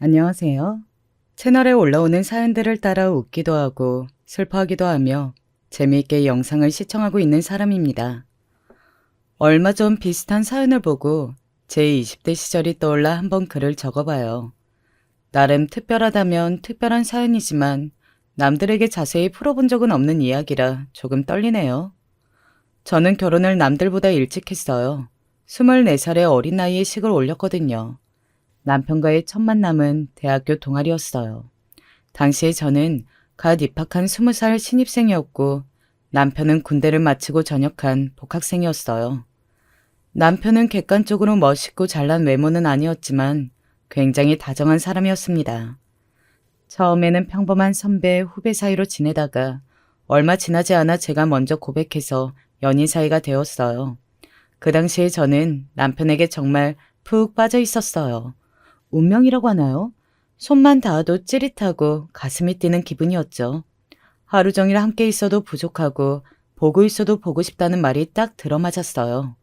안녕하세요. 채널에 올라오는 사연들을 따라 웃기도 하고 슬퍼하기도 하며 재미있게 영상을 시청하고 있는 사람입니다. 얼마 전 비슷한 사연을 보고 제 20대 시절이 떠올라 한번 글을 적어봐요. 나름 특별하다면 특별한 사연이지만 남들에게 자세히 풀어본 적은 없는 이야기라 조금 떨리네요. 저는 결혼을 남들보다 일찍 했어요. 24살의 어린 나이에 식을 올렸거든요. 남편과의 첫 만남은 대학교 동아리였어요. 당시에 저는 갓 입학한 20살 신입생이었고 남편은 군대를 마치고 전역한 복학생이었어요. 남편은 객관적으로 멋있고 잘난 외모는 아니었지만 굉장히 다정한 사람이었습니다. 처음에는 평범한 선배, 후배 사이로 지내다가 얼마 지나지 않아 제가 먼저 고백해서 연인 사이가 되었어요. 그 당시에 저는 남편에게 정말 푹 빠져 있었어요. 운명이라고 하나요? 손만 닿아도 찌릿하고 가슴이 뛰는 기분이었죠. 하루 종일 함께 있어도 부족하고 보고 있어도 보고 싶다는 말이 딱 들어맞았어요.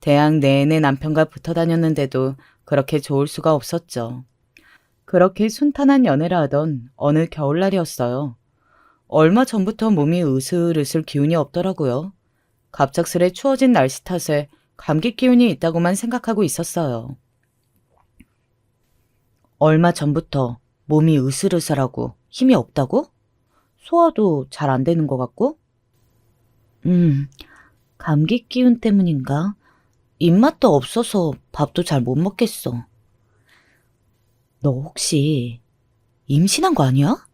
대학 내내 남편과 붙어 다녔는데도 그렇게 좋을 수가 없었죠. 그렇게 순탄한 연애를 하던 어느 겨울날이었어요. 얼마 전부터 몸이 으슬으슬 기운이 없더라고요. 갑작스레 추워진 날씨 탓에 감기 기운이 있다고만 생각하고 있었어요. 얼마 전부터 몸이 으슬으슬하고 힘이 없다고? 소화도 잘 안 되는 것 같고? 음, 감기 기운 때문인가? 입맛도 없어서 밥도 잘 못 먹겠어. 너 혹시 임신한 거 아니야?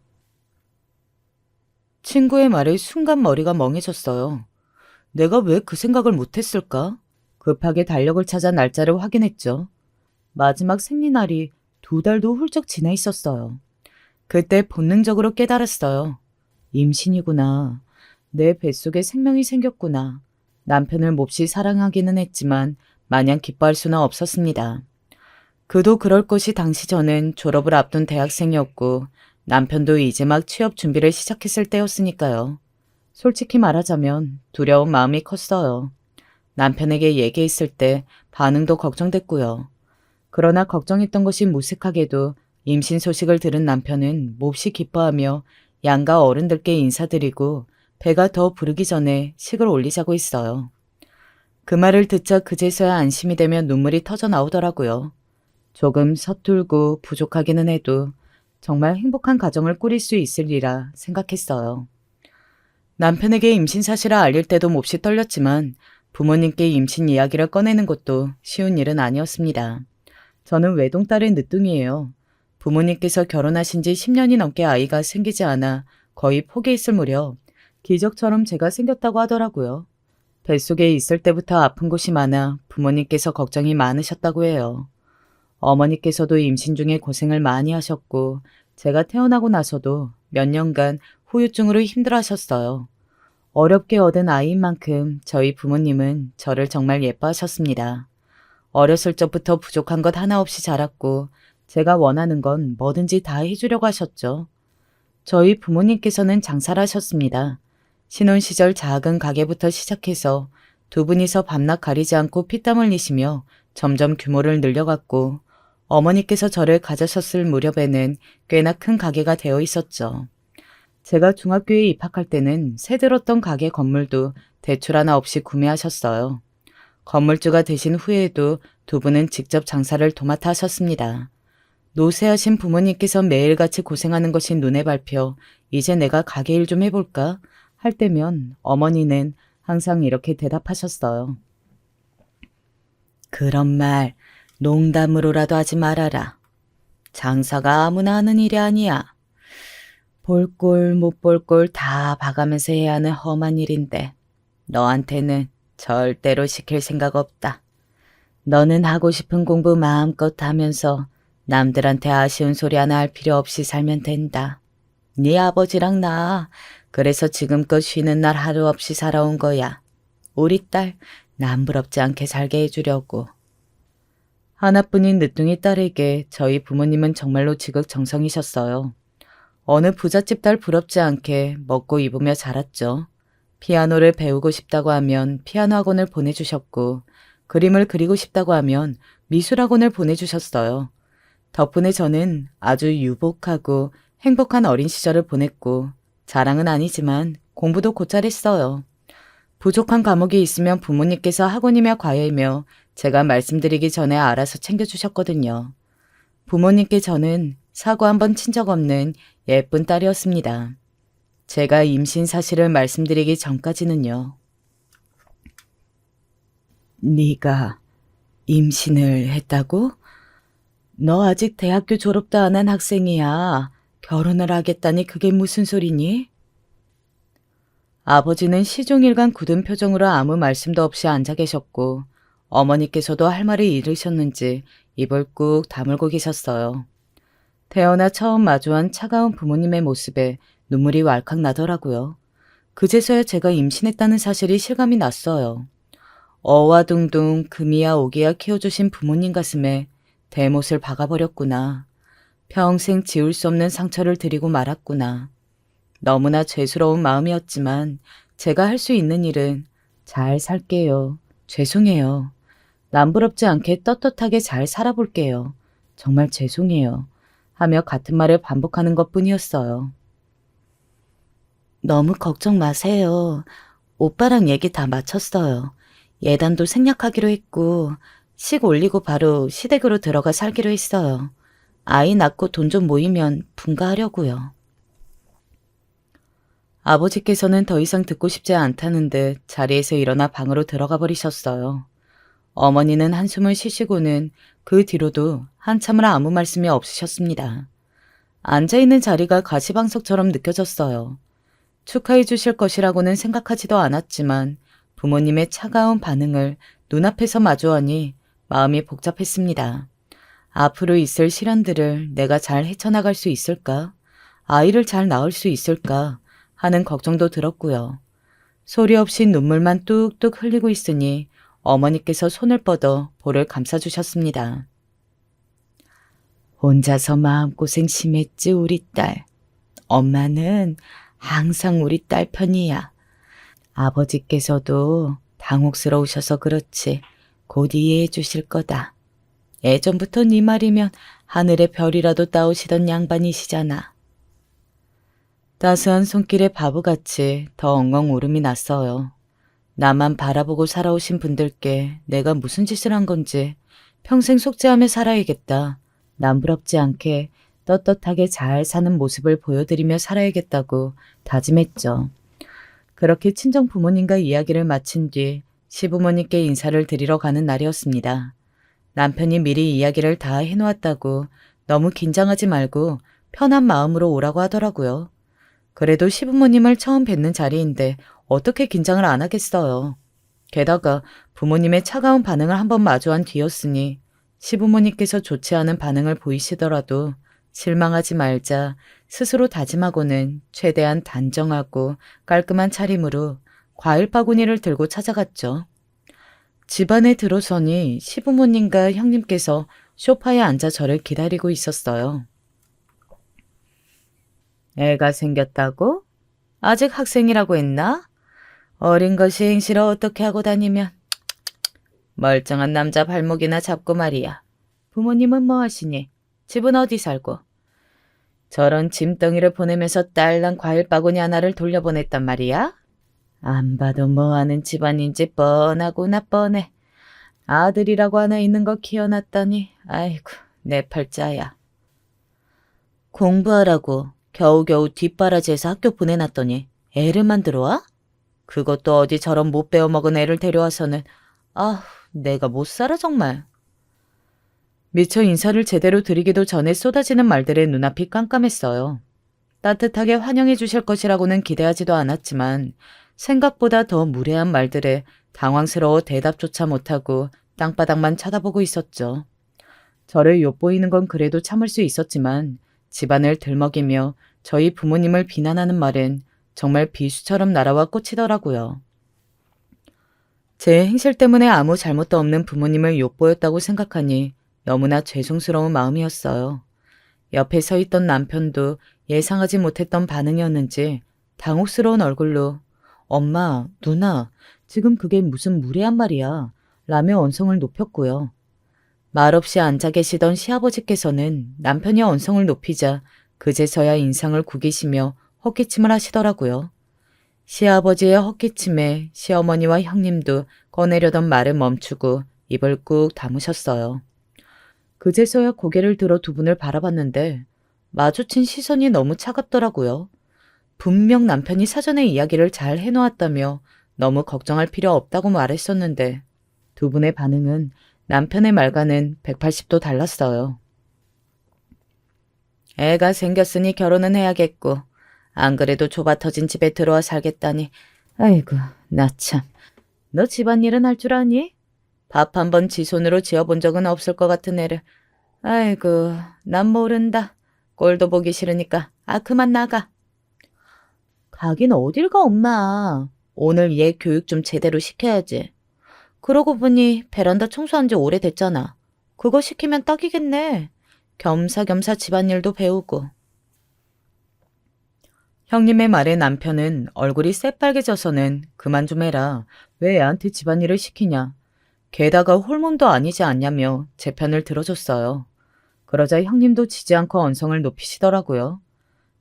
친구의 말에 순간 머리가 멍해졌어요. 내가 왜 그 생각을 못했을까? 급하게 달력을 찾아 날짜를 확인했죠. 마지막 생리날이 2달도 훌쩍 지나 있었어요. 그때 본능적으로 깨달았어요. 임신이구나. 내 뱃속에 생명이 생겼구나. 남편을 몹시 사랑하기는 했지만 마냥 기뻐할 수는 없었습니다. 그도 그럴 것이 당시 저는 졸업을 앞둔 대학생이었고 남편도 이제 막 취업 준비를 시작했을 때였으니까요. 솔직히 말하자면 두려운 마음이 컸어요. 남편에게 얘기했을 때 반응도 걱정됐고요. 그러나 걱정했던 것이 무색하게도 임신 소식을 들은 남편은 몹시 기뻐하며 양가 어른들께 인사드리고 배가 더 부르기 전에 식을 올리자고 했어요. 그 말을 듣자 그제서야 안심이 되며 눈물이 터져 나오더라고요. 조금 서툴고 부족하기는 해도 정말 행복한 가정을 꾸릴 수 있으리라 생각했어요. 남편에게 임신 사실을 알릴 때도 몹시 떨렸지만 부모님께 임신 이야기를 꺼내는 것도 쉬운 일은 아니었습니다. 저는 외동딸의 늦둥이에요. 부모님께서 결혼하신 지 10년이 넘게 아이가 생기지 않아 거의 포기했을 무렵 기적처럼 제가 생겼다고 하더라고요. 뱃속에 있을 때부터 아픈 곳이 많아 부모님께서 걱정이 많으셨다고 해요. 어머니께서도 임신 중에 고생을 많이 하셨고 제가 태어나고 나서도 몇 년간 후유증으로 힘들어하셨어요. 어렵게 얻은 아이인 만큼 저희 부모님은 저를 정말 예뻐하셨습니다. 어렸을 적부터 부족한 것 하나 없이 자랐고 제가 원하는 건 뭐든지 다 해주려고 하셨죠. 저희 부모님께서는 장사를 하셨습니다. 신혼 시절 작은 가게부터 시작해서 두 분이서 밤낮 가리지 않고 피땀 흘리시며 점점 규모를 늘려갔고 어머니께서 저를 가져셨을 무렵에는 꽤나 큰 가게가 되어 있었죠. 제가 중학교에 입학할 때는 새 들었던 가게 건물도 대출 하나 없이 구매하셨어요. 건물주가 되신 후에도 두 분은 직접 장사를 도맡아 하셨습니다. 노쇠하신 부모님께서 매일같이 고생하는 것이 눈에 밟혀 이제 내가 가게 일 좀 해볼까 할 때면 어머니는 항상 이렇게 대답하셨어요. 그런 말 농담으로라도 하지 말아라. 장사가 아무나 하는 일이 아니야. 볼 꼴 못 볼 꼴 다 봐가면서 해야 하는 험한 일인데 너한테는 절대로 시킬 생각 없다. 너는 하고 싶은 공부 마음껏 하면서 남들한테 아쉬운 소리 하나 할 필요 없이 살면 된다. 네 아버지랑 나 그래서 지금껏 쉬는 날 하루 없이 살아온 거야. 우리 딸 남부럽지 않게 살게 해주려고. 하나뿐인 늦둥이 딸에게 저희 부모님은 정말로 지극정성이셨어요. 어느 부잣집 딸 부럽지 않게 먹고 입으며 자랐죠. 피아노를 배우고 싶다고 하면 피아노 학원을 보내주셨고 그림을 그리고 싶다고 하면 미술 학원을 보내주셨어요. 덕분에 저는 아주 유복하고 행복한 어린 시절을 보냈고 자랑은 아니지만 공부도 곧잘 했어요. 부족한 과목이 있으면 부모님께서 학원이며 과외이며 제가 말씀드리기 전에 알아서 챙겨주셨거든요. 부모님께 저는 사고 한 번 친 적 없는 예쁜 딸이었습니다. 제가 임신 사실을 말씀드리기 전까지는요. 네가 임신을 했다고? 너 아직 대학교 졸업도 안 한 학생이야. 결혼을 하겠다니 그게 무슨 소리니? 아버지는 시종일관 굳은 표정으로 아무 말씀도 없이 앉아 계셨고 어머니께서도 할 말을 잃으셨는지 입을 꾹 다물고 계셨어요. 태어나 처음 마주한 차가운 부모님의 모습에 눈물이 왈칵 나더라고요. 그제서야 제가 임신했다는 사실이 실감이 났어요. 어와둥둥 금이야 오기야 키워주신 부모님 가슴에 대못을 박아버렸구나. 평생 지울 수 없는 상처를 드리고 말았구나. 너무나 죄스러운 마음이었지만 제가 할 수 있는 일은 잘 살게요. 죄송해요. 남부럽지 않게 떳떳하게 잘 살아볼게요. 정말 죄송해요. 하며 같은 말을 반복하는 것뿐이었어요. 너무 걱정 마세요. 오빠랑 얘기 다 마쳤어요. 예단도 생략하기로 했고 식 올리고 바로 시댁으로 들어가 살기로 했어요. 아이 낳고 돈 좀 모이면 분가하려고요. 아버지께서는 더 이상 듣고 싶지 않다는 듯 자리에서 일어나 방으로 들어가 버리셨어요. 어머니는 한숨을 쉬시고는 그 뒤로도 한참을 아무 말씀이 없으셨습니다. 앉아있는 자리가 가시방석처럼 느껴졌어요. 축하해 주실 것이라고는 생각하지도 않았지만 부모님의 차가운 반응을 눈앞에서 마주하니 마음이 복잡했습니다. 앞으로 있을 시련들을 내가 잘 헤쳐나갈 수 있을까? 아이를 잘 낳을 수 있을까? 하는 걱정도 들었고요. 소리 없이 눈물만 뚝뚝 흘리고 있으니 어머니께서 손을 뻗어 볼을 감싸주셨습니다. 혼자서 마음고생 심했지 우리 딸. 엄마는 항상 우리 딸 편이야. 아버지께서도 당혹스러우셔서 그렇지 곧 이해해 주실 거다. 예전부터 네 말이면 하늘의 별이라도 따오시던 양반이시잖아. 따스한 손길에 바보같이 더 엉엉 울음이 났어요. 나만 바라보고 살아오신 분들께 내가 무슨 짓을 한 건지 평생 속죄하며 살아야겠다. 남부럽지 않게 떳떳하게 잘 사는 모습을 보여드리며 살아야겠다고 다짐했죠. 그렇게 친정 부모님과 이야기를 마친 뒤 시부모님께 인사를 드리러 가는 날이었습니다. 남편이 미리 이야기를 다 해놓았다고 너무 긴장하지 말고 편한 마음으로 오라고 하더라고요. 그래도 시부모님을 처음 뵙는 자리인데 어떻게 긴장을 안 하겠어요. 게다가 부모님의 차가운 반응을 한번 마주한 뒤였으니 시부모님께서 좋지 않은 반응을 보이시더라도 실망하지 말자 스스로 다짐하고는 최대한 단정하고 깔끔한 차림으로 과일 바구니를 들고 찾아갔죠. 집안에 들어서니 시부모님과 형님께서 소파에 앉아 저를 기다리고 있었어요. 애가 생겼다고? 아직 학생이라고 했나? 어린 것이 행실을 어떻게 하고 다니면 멀쩡한 남자 발목이나 잡고 말이야. 부모님은 뭐 하시니? 집은 어디 살고? 저런 짐덩이를 보내면서 딸랑 과일 바구니 하나를 돌려보냈단 말이야? 안 봐도 뭐하는 집안인지 뻔하구나 뻔해. 아들이라고 하나 있는 거 키워놨다니 아이고 내 팔자야. 공부하라고 겨우겨우 뒷바라지에서 학교 보내놨더니 애를 만들어 와? 그것도 어디 저런 못 배워먹은 애를 데려와서는 내가 못 살아 정말. 미처 인사를 제대로 드리기도 전에 쏟아지는 말들에 눈앞이 깜깜했어요. 따뜻하게 환영해 주실 것이라고는 기대하지도 않았지만 생각보다 더 무례한 말들에 당황스러워 대답조차 못하고 땅바닥만 쳐다보고 있었죠. 저를 엿보이는 건 그래도 참을 수 있었지만 집안을 들먹이며 저희 부모님을 비난하는 말은 정말 비수처럼 날아와 꽂히더라고요. 제 행실 때문에 아무 잘못도 없는 부모님을 엿보였다고 생각하니 너무나 죄송스러운 마음이었어요. 옆에 서 있던 남편도 예상하지 못했던 반응이었는지 당혹스러운 얼굴로 엄마, 누나, 지금 그게 무슨 무례한 말이야 라며 언성을 높였고요. 말없이 앉아 계시던 시아버지께서는 남편이 언성을 높이자 그제서야 인상을 구기시며 헛기침을 하시더라고요. 시아버지의 헛기침에 시어머니와 형님도 꺼내려던 말을 멈추고 입을 꾹 다무셨어요. 그제서야 고개를 들어 두 분을 바라봤는데 마주친 시선이 너무 차갑더라고요. 분명 남편이 사전에 이야기를 잘 해놓았다며 너무 걱정할 필요 없다고 말했었는데 두 분의 반응은 남편의 말과는 180도 달랐어요. 애가 생겼으니 결혼은 해야겠고 안 그래도 좁아터진 집에 들어와 살겠다니. 아이고, 나 참. 너 집안일은 할 줄 아니? 밥 한 번 지 손으로 지어본 적은 없을 것 같은 애를. 아이고, 난 모른다. 꼴도 보기 싫으니까 그만 나가. 가긴 어딜 가, 엄마. 오늘 얘 교육 좀 제대로 시켜야지. 그러고 보니 베란다 청소한 지 오래됐잖아. 그거 시키면 딱이겠네. 겸사겸사 집안일도 배우고. 형님의 말에 남편은 얼굴이 새빨개져서는 그만 좀 해라. 왜 애한테 집안일을 시키냐. 게다가 홀몸도 아니지 않냐며 제 편을 들어줬어요. 그러자 형님도 지지 않고 언성을 높이시더라고요.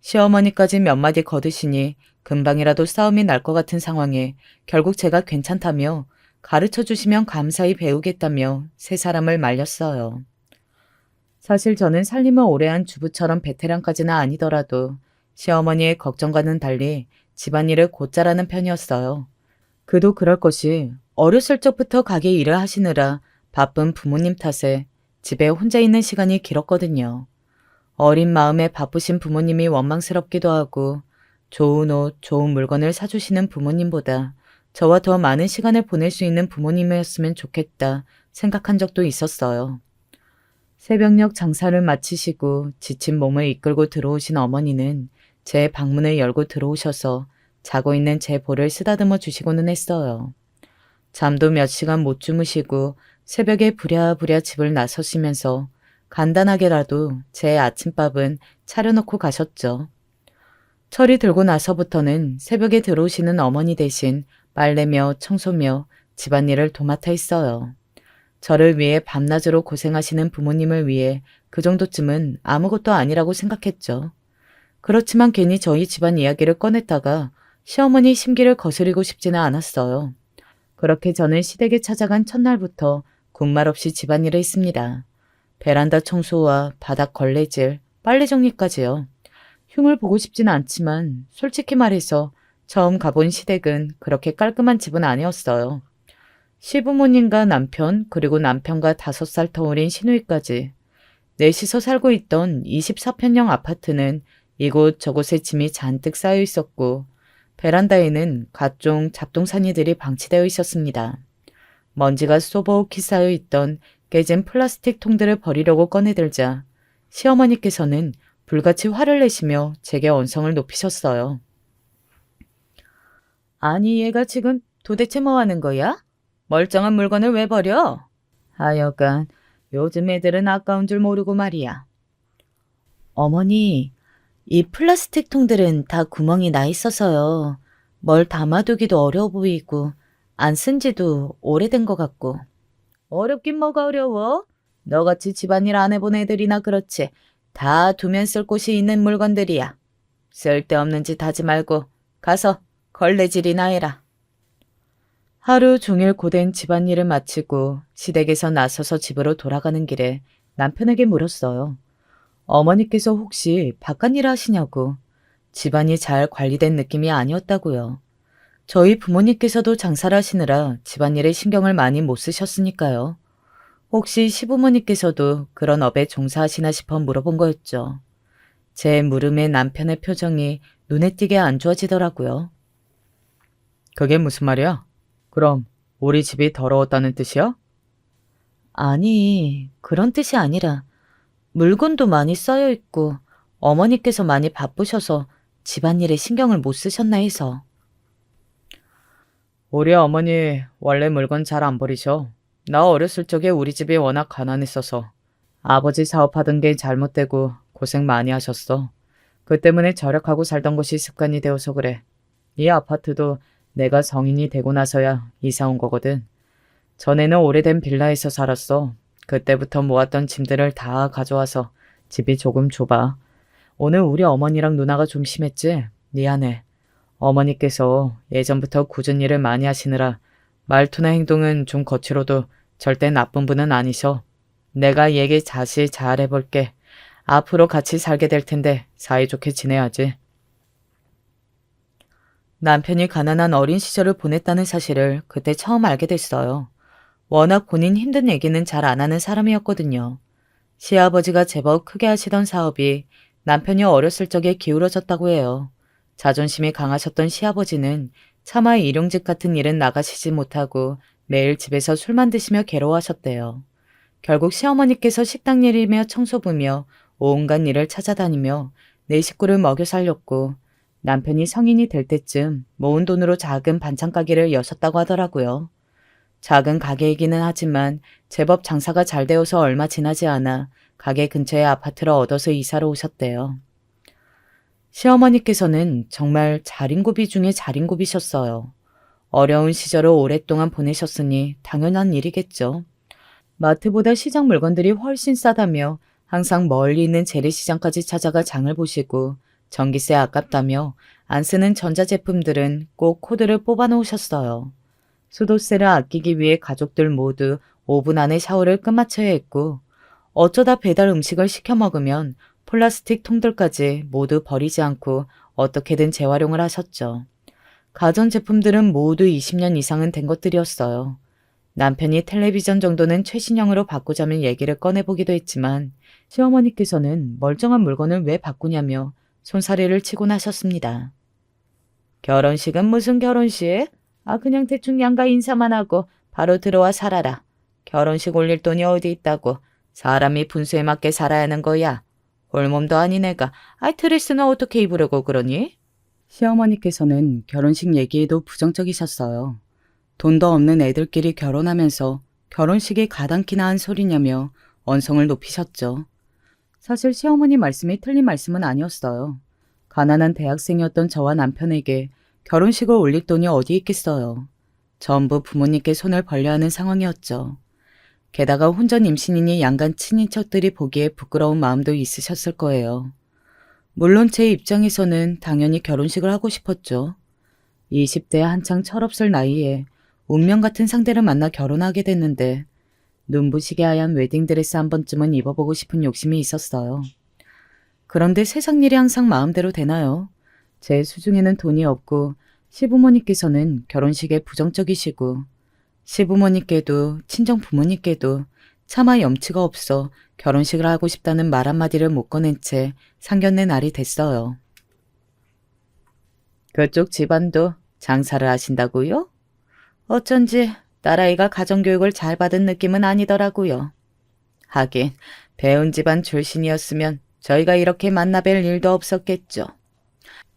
시어머니까지 몇 마디 거드시니 금방이라도 싸움이 날 것 같은 상황에 결국 제가 괜찮다며 가르쳐 주시면 감사히 배우겠다며 세 사람을 말렸어요. 사실 저는 살림을 오래 한 주부처럼 베테랑까지는 아니더라도 시어머니의 걱정과는 달리 집안일을 곧잘하는 편이었어요. 그도 그럴 것이 어렸을 적부터 가게 일을 하시느라 바쁜 부모님 탓에 집에 혼자 있는 시간이 길었거든요. 어린 마음에 바쁘신 부모님이 원망스럽기도 하고 좋은 옷, 좋은 물건을 사주시는 부모님보다 저와 더 많은 시간을 보낼 수 있는 부모님이었으면 좋겠다 생각한 적도 있었어요. 새벽녘 장사를 마치시고 지친 몸을 이끌고 들어오신 어머니는 제 방문을 열고 들어오셔서 자고 있는 제 볼을 쓰다듬어 주시고는 했어요. 잠도 몇 시간 못 주무시고 새벽에 부랴부랴 집을 나서시면서 간단하게라도 제 아침밥은 차려놓고 가셨죠. 철이 들고 나서부터는 새벽에 들어오시는 어머니 대신 빨래며 청소며 집안일을 도맡아 했어요. 저를 위해 밤낮으로 고생하시는 부모님을 위해 그 정도쯤은 아무것도 아니라고 생각했죠. 그렇지만 괜히 저희 집안 이야기를 꺼냈다가 시어머니 심기를 거스리고 싶지는 않았어요. 그렇게 저는 시댁에 찾아간 첫날부터 군말 없이 집안일을 했습니다. 베란다 청소와 바닥 걸레질, 빨래 정리까지요. 흉을 보고 싶지는 않지만 솔직히 말해서 처음 가본 시댁은 그렇게 깔끔한 집은 아니었어요. 시부모님과 남편, 그리고 남편과 5살 터울인 시누이까지 넷이서 살고 있던 24평형 아파트는 이곳 저곳에 짐이 잔뜩 쌓여 있었고 베란다에는 각종 잡동사니들이 방치되어 있었습니다. 먼지가 쏘버욱히 쌓여 있던 깨진 플라스틱 통들을 버리려고 꺼내들자 시어머니께서는 불같이 화를 내시며 제게 언성을 높이셨어요. 아니 얘가 지금 도대체 뭐 하는 거야? 멀쩡한 물건을 왜 버려? 하여간 요즘 애들은 아까운 줄 모르고 말이야. 어머니, 이 플라스틱 통들은 다 구멍이 나 있어서요. 뭘 담아두기도 어려워 보이고 안 쓴 지도 오래된 것 같고. 어렵긴 뭐가 어려워? 너같이 집안일 안 해본 애들이나 그렇지. 다 두면 쓸 곳이 있는 물건들이야. 쓸데없는 짓 하지 말고 가서 걸레질이나 해라. 하루 종일 고된 집안일을 마치고 시댁에서 나서서 집으로 돌아가는 길에 남편에게 물었어요. 어머니께서 혹시 바깥일을 하시냐고. 집안이 잘 관리된 느낌이 아니었다고요. 저희 부모님께서도 장사를 하시느라 집안일에 신경을 많이 못 쓰셨으니까요. 혹시 시부모님께서도 그런 업에 종사하시나 싶어 물어본 거였죠. 제 물음에 남편의 표정이 눈에 띄게 안 좋아지더라고요. 그게 무슨 말이야? 그럼 우리 집이 더러웠다는 뜻이야? 아니, 그런 뜻이 아니라 물건도 많이 쌓여 있고 어머니께서 많이 바쁘셔서 집안일에 신경을 못 쓰셨나 해서. 우리 어머니 원래 물건 잘 안 버리셔. 나 어렸을 적에 우리 집이 워낙 가난했어서 아버지 사업하던 게 잘못되고 고생 많이 하셨어. 그 때문에 절약하고 살던 것이 습관이 되어서 그래. 이 아파트도 내가 성인이 되고 나서야 이사 온 거거든. 전에는 오래된 빌라에서 살았어. 그때부터 모았던 짐들을 다 가져와서 집이 조금 좁아. 오늘 우리 어머니랑 누나가 좀 심했지? 미안해. 어머니께서 예전부터 굳은 일을 많이 하시느라 말투나 행동은 좀 거칠어도 절대 나쁜 분은 아니셔. 내가 얘기 다시 잘 해볼게. 앞으로 같이 살게 될 텐데 사이좋게 지내야지. 남편이 가난한 어린 시절을 보냈다는 사실을 그때 처음 알게 됐어요. 워낙 본인 힘든 얘기는 잘 안 하는 사람이었거든요. 시아버지가 제법 크게 하시던 사업이 남편이 어렸을 적에 기울어졌다고 해요. 자존심이 강하셨던 시아버지는 차마 일용직 같은 일은 나가시지 못하고 매일 집에서 술만 드시며 괴로워하셨대요. 결국 시어머니께서 식당 일이며 청소부며 온갖 일을 찾아다니며 네 식구를 먹여 살렸고 남편이 성인이 될 때쯤 모은 돈으로 작은 반찬 가게를 여셨다고 하더라고요. 작은 가게이기는 하지만 제법 장사가 잘 되어서 얼마 지나지 않아 가게 근처에 아파트를 얻어서 이사를 오셨대요. 시어머니께서는 정말 잘인고비 중에 잘인고비셨어요. 어려운 시절을 오랫동안 보내셨으니 당연한 일이겠죠. 마트보다 시장 물건들이 훨씬 싸다며 항상 멀리 있는 재래시장까지 찾아가 장을 보시고 전기세 아깝다며 안 쓰는 전자제품들은 꼭 코드를 뽑아 놓으셨어요. 수도세를 아끼기 위해 가족들 모두 5분 안에 샤워를 끝마쳐야 했고 어쩌다 배달 음식을 시켜 먹으면 플라스틱 통들까지 모두 버리지 않고 어떻게든 재활용을 하셨죠. 가전제품들은 모두 20년 이상은 된 것들이었어요. 남편이 텔레비전 정도는 최신형으로 바꾸자면 얘기를 꺼내보기도 했지만 시어머니께서는 멀쩡한 물건을 왜 바꾸냐며 손사래를 치곤 하셨습니다. 결혼식은 무슨 결혼식? 그냥 대충 양가 인사만 하고 바로 들어와 살아라. 결혼식 올릴 돈이 어디 있다고. 사람이 분수에 맞게 살아야 하는 거야. 홀몸도 아닌 애가 드레스는 어떻게 입으려고 그러니? 시어머니께서는 결혼식 얘기에도 부정적이셨어요. 돈도 없는 애들끼리 결혼하면서 결혼식이 가당키나 한 소리냐며 언성을 높이셨죠. 사실 시어머니 말씀이 틀린 말씀은 아니었어요. 가난한 대학생이었던 저와 남편에게 결혼식을 올릴 돈이 어디 있겠어요. 전부 부모님께 손을 벌려야 하는 상황이었죠. 게다가 혼전 임신이니 양간 친인척들이 보기에 부끄러운 마음도 있으셨을 거예요. 물론 제 입장에서는 당연히 결혼식을 하고 싶었죠. 20대 한창 철없을 나이에 운명 같은 상대를 만나 결혼하게 됐는데 눈부시게 하얀 웨딩드레스 한 번쯤은 입어보고 싶은 욕심이 있었어요. 그런데 세상 일이 항상 마음대로 되나요? 제 수중에는 돈이 없고 시부모님께서는 결혼식에 부정적이시고 시부모님께도 친정 부모님께도 차마 염치가 없어 결혼식을 하고 싶다는 말 한마디를 못 꺼낸 채 상견례 날이 됐어요. 그쪽 집안도 장사를 하신다고요? 어쩐지 딸아이가 가정교육을 잘 받은 느낌은 아니더라고요. 하긴 배운 집안 출신이었으면 저희가 이렇게 만나뵐 일도 없었겠죠.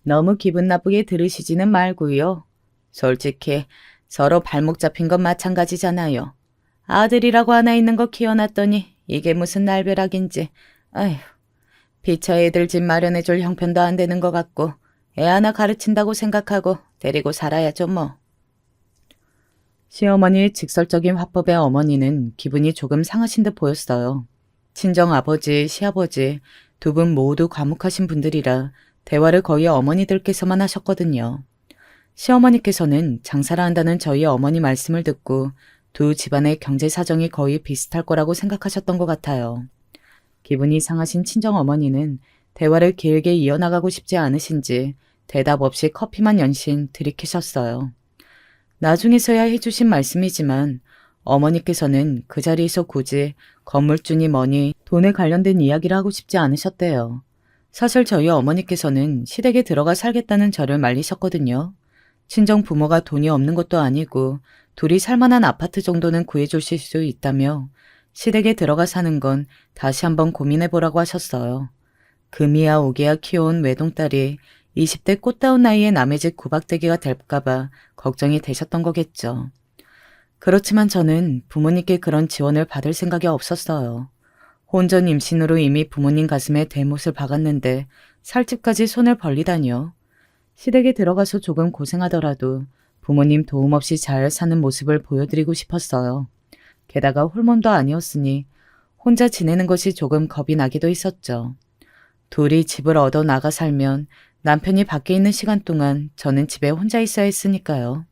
너무 기분 나쁘게 들으시지는 말고요. 솔직히 서로 발목 잡힌 건 마찬가지잖아요. 아들이라고 하나 있는 거 키워놨더니 이게 무슨 날벼락인지. 아휴, 피처 애들 집 마련해줄 형편도 안 되는 것 같고 애 하나 가르친다고 생각하고 데리고 살아야죠 뭐. 시어머니의 직설적인 화법에 어머니는 기분이 조금 상하신 듯 보였어요. 친정아버지, 시아버지 두 분 모두 과묵하신 분들이라 대화를 거의 어머니들께서만 하셨거든요. 시어머니께서는 장사를 한다는 저희 어머니 말씀을 듣고 두 집안의 경제 사정이 거의 비슷할 거라고 생각하셨던 것 같아요. 기분이 상하신 친정어머니는 대화를 길게 이어나가고 싶지 않으신지 대답 없이 커피만 연신 들이키셨어요. 나중에서야 해주신 말씀이지만 어머니께서는 그 자리에서 굳이 건물주니 뭐니 돈에 관련된 이야기를 하고 싶지 않으셨대요. 사실 저희 어머니께서는 시댁에 들어가 살겠다는 저를 말리셨거든요. 친정 부모가 돈이 없는 것도 아니고 둘이 살만한 아파트 정도는 구해주실 수 있다며 시댁에 들어가 사는 건 다시 한번 고민해보라고 하셨어요. 금이야 오기야 키워온 외동딸이 20대 꽃다운 나이에 남의 집 구박대기가 될까봐 걱정이 되셨던 거겠죠. 그렇지만 저는 부모님께 그런 지원을 받을 생각이 없었어요. 혼전 임신으로 이미 부모님 가슴에 대못을 박았는데 살집까지 손을 벌리다니요. 시댁에 들어가서 조금 고생하더라도 부모님 도움 없이 잘 사는 모습을 보여드리고 싶었어요. 게다가 홀몸도 아니었으니 혼자 지내는 것이 조금 겁이 나기도 했었죠. 둘이 집을 얻어 나가 살면 남편이 밖에 있는 시간 동안 저는 집에 혼자 있어야 했으니까요.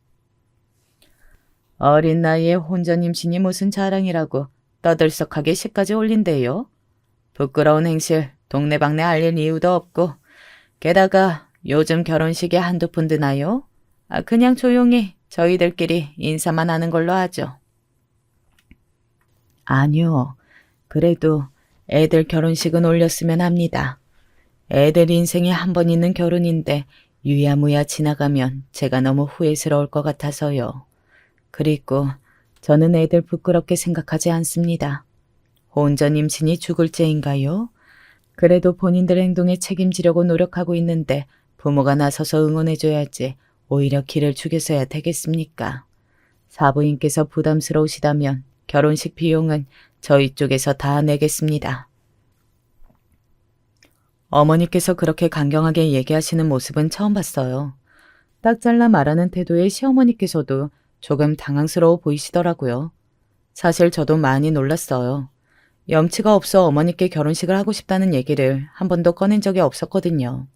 어린 나이에 혼전 임신이 무슨 자랑이라고 떠들썩하게 시까지 올린대요. 부끄러운 행실 동네방네 알릴 이유도 없고 게다가 요즘 결혼식에 한두 푼 드나요? 그냥 조용히 저희들끼리 인사만 하는 걸로 하죠. 아니요. 그래도 애들 결혼식은 올렸으면 합니다. 애들 인생에 한 번 있는 결혼인데 유야무야 지나가면 제가 너무 후회스러울 것 같아서요. 그리고 저는 애들 부끄럽게 생각하지 않습니다. 혼전 임신이 죽을 죄인가요? 그래도 본인들 행동에 책임지려고 노력하고 있는데 부모가 나서서 응원해줘야지 오히려 길을 죽여서야 되겠습니까? 사부인께서 부담스러우시다면 결혼식 비용은 저희 쪽에서 다 내겠습니다. 어머니께서 그렇게 강경하게 얘기하시는 모습은 처음 봤어요. 딱 잘라 말하는 태도에 시어머니께서도 조금 당황스러워 보이시더라고요. 사실 저도 많이 놀랐어요. 염치가 없어 어머니께 결혼식을 하고 싶다는 얘기를 한 번도 꺼낸 적이 없었거든요.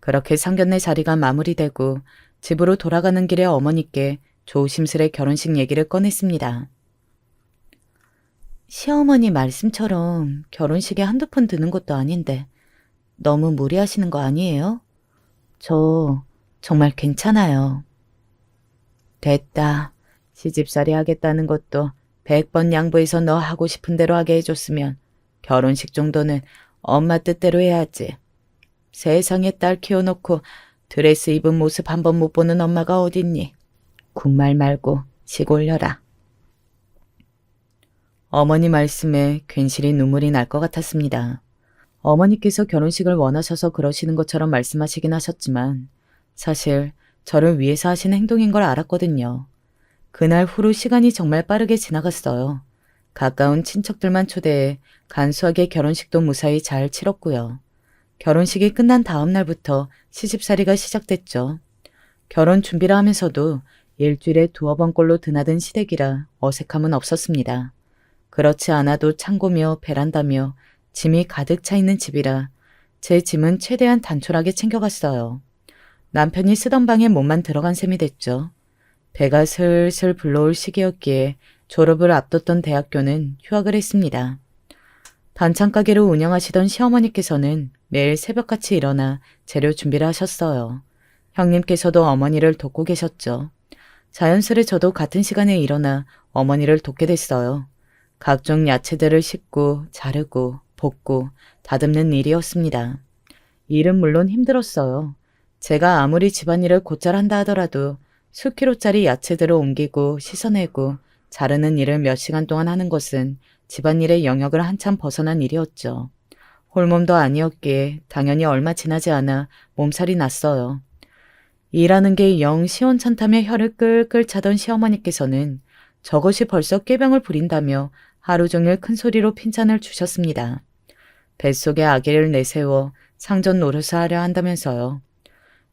그렇게 상견례 자리가 마무리되고 집으로 돌아가는 길에 어머니께 조심스레 결혼식 얘기를 꺼냈습니다. 시어머니 말씀처럼 결혼식에 한두 푼 드는 것도 아닌데 너무 무리하시는 거 아니에요? 저 정말 괜찮아요. 됐다. 시집살이 하겠다는 것도 100번 양보해서 너 하고 싶은 대로 하게 해줬으면 결혼식 정도는 엄마 뜻대로 해야지. 세상에 딸 키워놓고 드레스 입은 모습 한 번 못 보는 엄마가 어딨니? 군말 말고 식 올려라. 어머니 말씀에 괜시리 눈물이 날 것 같았습니다. 어머니께서 결혼식을 원하셔서 그러시는 것처럼 말씀하시긴 하셨지만 사실 저를 위해서 하신 행동인 걸 알았거든요. 그날 후로 시간이 정말 빠르게 지나갔어요. 가까운 친척들만 초대해 간소하게 결혼식도 무사히 잘 치렀고요. 결혼식이 끝난 다음 날부터 시집살이가 시작됐죠. 결혼 준비를 하면서도 일주일에 두어 번꼴로 드나든 시댁이라 어색함은 없었습니다. 그렇지 않아도 창고며 베란다며 짐이 가득 차 있는 집이라 제 짐은 최대한 단촐하게 챙겨갔어요. 남편이 쓰던 방에 몸만 들어간 셈이 됐죠. 배가 슬슬 불러올 시기였기에 졸업을 앞뒀던 대학교는 휴학을 했습니다. 반찬가게를 운영하시던 시어머니께서는 매일 새벽같이 일어나 재료 준비를 하셨어요. 형님께서도 어머니를 돕고 계셨죠. 자연스레 저도 같은 시간에 일어나 어머니를 돕게 됐어요. 각종 야채들을 씻고 자르고 볶고 다듬는 일이었습니다. 일은 물론 힘들었어요. 제가 아무리 집안일을 곧잘 한다 하더라도 수키로짜리 야채들을 옮기고 씻어내고 자르는 일을 몇 시간 동안 하는 것은 집안일의 영역을 한참 벗어난 일이었죠. 홀몸도 아니었기에 당연히 얼마 지나지 않아 몸살이 났어요. 일하는 게 영 시원찮다며 혀를 끌끌 차던 시어머니께서는 저것이 벌써 꾀병을 부린다며 하루 종일 큰 소리로 핀잔을 주셨습니다. 뱃속에 아기를 내세워 상전 노릇을 하려 한다면서요.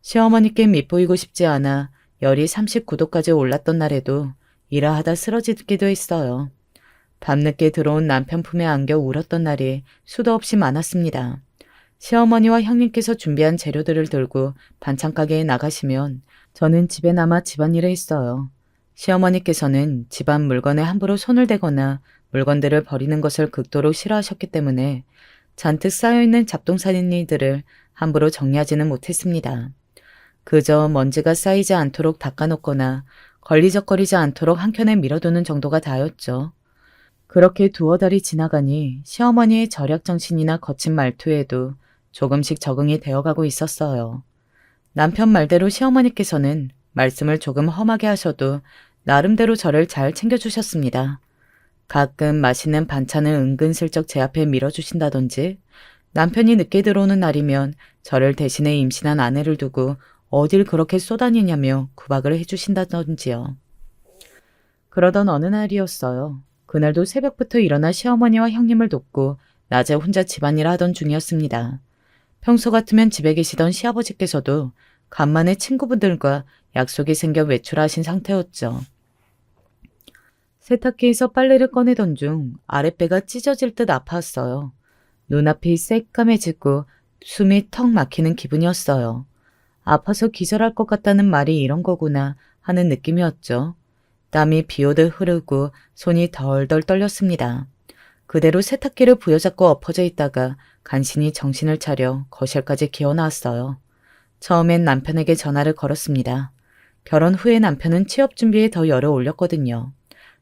시어머니께 밉보이고 싶지 않아 열이 39도까지 올랐던 날에도 일을 하다 쓰러지기도 했어요. 밤늦게 들어온 남편 품에 안겨 울었던 날이 수도 없이 많았습니다. 시어머니와 형님께서 준비한 재료들을 들고 반찬가게에 나가시면 저는 집에 남아 집안일을 했어요. 시어머니께서는 집안 물건에 함부로 손을 대거나 물건들을 버리는 것을 극도로 싫어하셨기 때문에 잔뜩 쌓여있는 잡동사니들을 함부로 정리하지는 못했습니다. 그저 먼지가 쌓이지 않도록 닦아놓거나 걸리적거리지 않도록 한켠에 밀어두는 정도가 다였죠. 그렇게 두어 달이 지나가니 시어머니의 절약정신이나 거친 말투에도 조금씩 적응이 되어가고 있었어요. 남편 말대로 시어머니께서는 말씀을 조금 험하게 하셔도 나름대로 저를 잘 챙겨주셨습니다. 가끔 맛있는 반찬을 은근슬쩍 제 앞에 밀어주신다든지 남편이 늦게 들어오는 날이면 저를 대신해 임신한 아내를 두고 어딜 그렇게 쏘다니냐며 구박을 해주신다든지요. 그러던 어느 날이었어요. 그날도 새벽부터 일어나 시어머니와 형님을 돕고 낮에 혼자 집안일 하던 중이었습니다. 평소 같으면 집에 계시던 시아버지께서도 간만에 친구분들과 약속이 생겨 외출하신 상태였죠. 세탁기에서 빨래를 꺼내던 중 아랫배가 찢어질 듯 아파왔어요. 눈앞이 새까매지고 숨이 턱 막히는 기분이었어요. 아파서 기절할 것 같다는 말이 이런 거구나 하는 느낌이었죠. 땀이 비오듯 흐르고 손이 덜덜 떨렸습니다. 그대로 세탁기를 부여잡고 엎어져 있다가 간신히 정신을 차려 거실까지 기어 나왔어요. 처음엔 남편에게 전화를 걸었습니다. 결혼 후에 남편은 취업 준비에 더 열을 올렸거든요.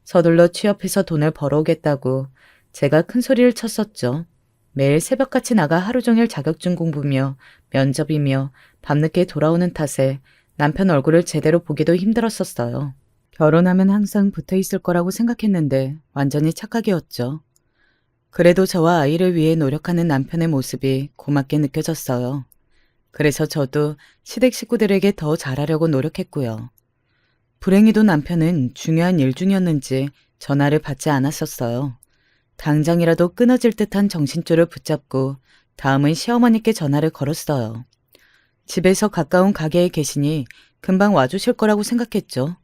서둘러 취업해서 돈을 벌어오겠다고 제가 큰 소리를 쳤었죠. 매일 새벽같이 나가 하루 종일 자격증 공부며 면접이며 밤늦게 돌아오는 탓에 남편 얼굴을 제대로 보기도 힘들었었어요. 결혼하면 항상 붙어 있을 거라고 생각했는데 완전히 착각이었죠. 그래도 저와 아이를 위해 노력하는 남편의 모습이 고맙게 느껴졌어요. 그래서 저도 시댁 식구들에게 더 잘하려고 노력했고요. 불행히도 남편은 중요한 일 중이었는지 전화를 받지 않았었어요. 당장이라도 끊어질 듯한 정신줄을 붙잡고 다음은 시어머니께 전화를 걸었어요. 집에서 가까운 가게에 계시니 금방 와주실 거라고 생각했죠.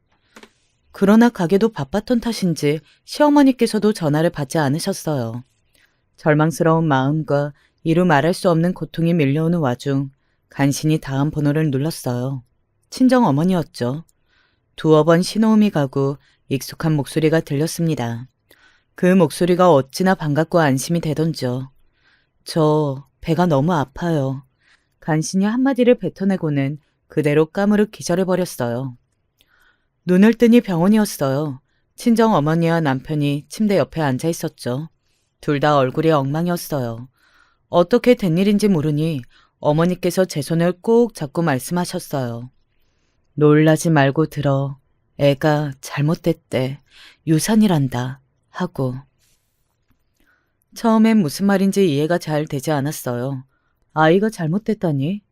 그러나 가게도 바빴던 탓인지 시어머니께서도 전화를 받지 않으셨어요. 절망스러운 마음과 이루 말할 수 없는 고통이 밀려오는 와중 간신히 다음 번호를 눌렀어요. 친정 어머니였죠. 두어 번 신호음이 가고 익숙한 목소리가 들렸습니다. 그 목소리가 어찌나 반갑고 안심이 되던지요. 저 배가 너무 아파요. 간신히 한마디를 뱉어내고는 그대로 까무르 기절해버렸어요. 눈을 뜨니 병원이었어요. 친정 어머니와 남편이 침대 옆에 앉아 있었죠. 둘 다 얼굴이 엉망이었어요. 어떻게 된 일인지 모르니 어머니께서 제 손을 꼭 잡고 말씀하셨어요. 놀라지 말고 들어. 애가 잘못됐대. 유산이란다. 하고. 처음엔 무슨 말인지 이해가 잘 되지 않았어요. 아이가 잘못됐다니?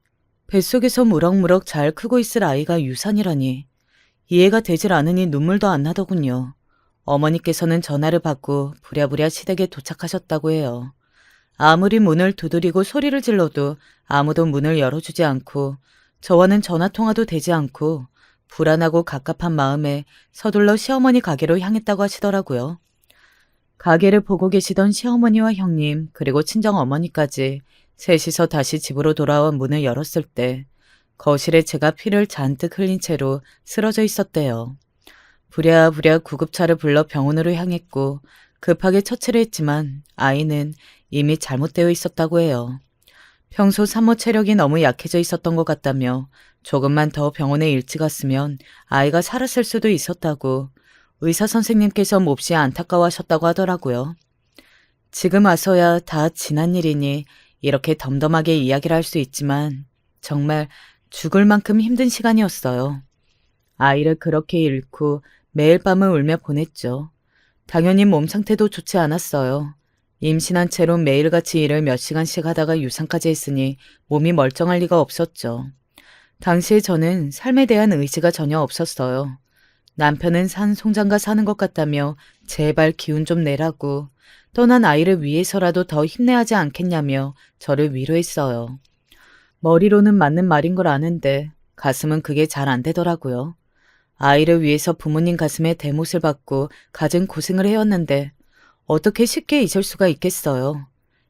뱃속에서 무럭무럭 잘 크고 있을 아이가 유산이라니. 이해가 되질 않으니 눈물도 안 나더군요. 어머니께서는 전화를 받고 부랴부랴 시댁에 도착하셨다고 해요. 아무리 문을 두드리고 소리를 질러도 아무도 문을 열어주지 않고 저와는 전화통화도 되지 않고 불안하고 갑갑한 마음에 서둘러 시어머니 가게로 향했다고 하시더라고요. 가게를 보고 계시던 시어머니와 형님 그리고 친정어머니까지 셋이서 다시 집으로 돌아와 문을 열었을 때 거실에 제가 피를 잔뜩 흘린 채로 쓰러져 있었대요. 부랴부랴 구급차를 불러 병원으로 향했고 급하게 처치를 했지만 아이는 이미 잘못되어 있었다고 해요. 평소 산모 체력이 너무 약해져 있었던 것 같다며 조금만 더 병원에 일찍 갔으면 아이가 살았을 수도 있었다고 의사 선생님께서 몹시 안타까워하셨다고 하더라고요. 지금 와서야 다 지난 일이니 이렇게 덤덤하게 이야기를 할 수 있지만 정말 죽을 만큼 힘든 시간이었어요. 아이를 그렇게 잃고 매일 밤을 울며 보냈죠. 당연히 몸 상태도 좋지 않았어요. 임신한 채로 매일같이 일을 몇 시간씩 하다가 유산까지 했으니 몸이 멀쩡할 리가 없었죠. 당시에 저는 삶에 대한 의지가 전혀 없었어요. 남편은 산 송장가 사는 것 같다며 제발 기운 좀 내라고 떠난 아이를 위해서라도 더 힘내야 하지 않겠냐며 저를 위로했어요. 머리로는 맞는 말인 걸 아는데 가슴은 그게 잘 안 되더라고요. 아이를 위해서 부모님 가슴에 대못을 받고 갖은 고생을 해왔는데 어떻게 쉽게 잊을 수가 있겠어요.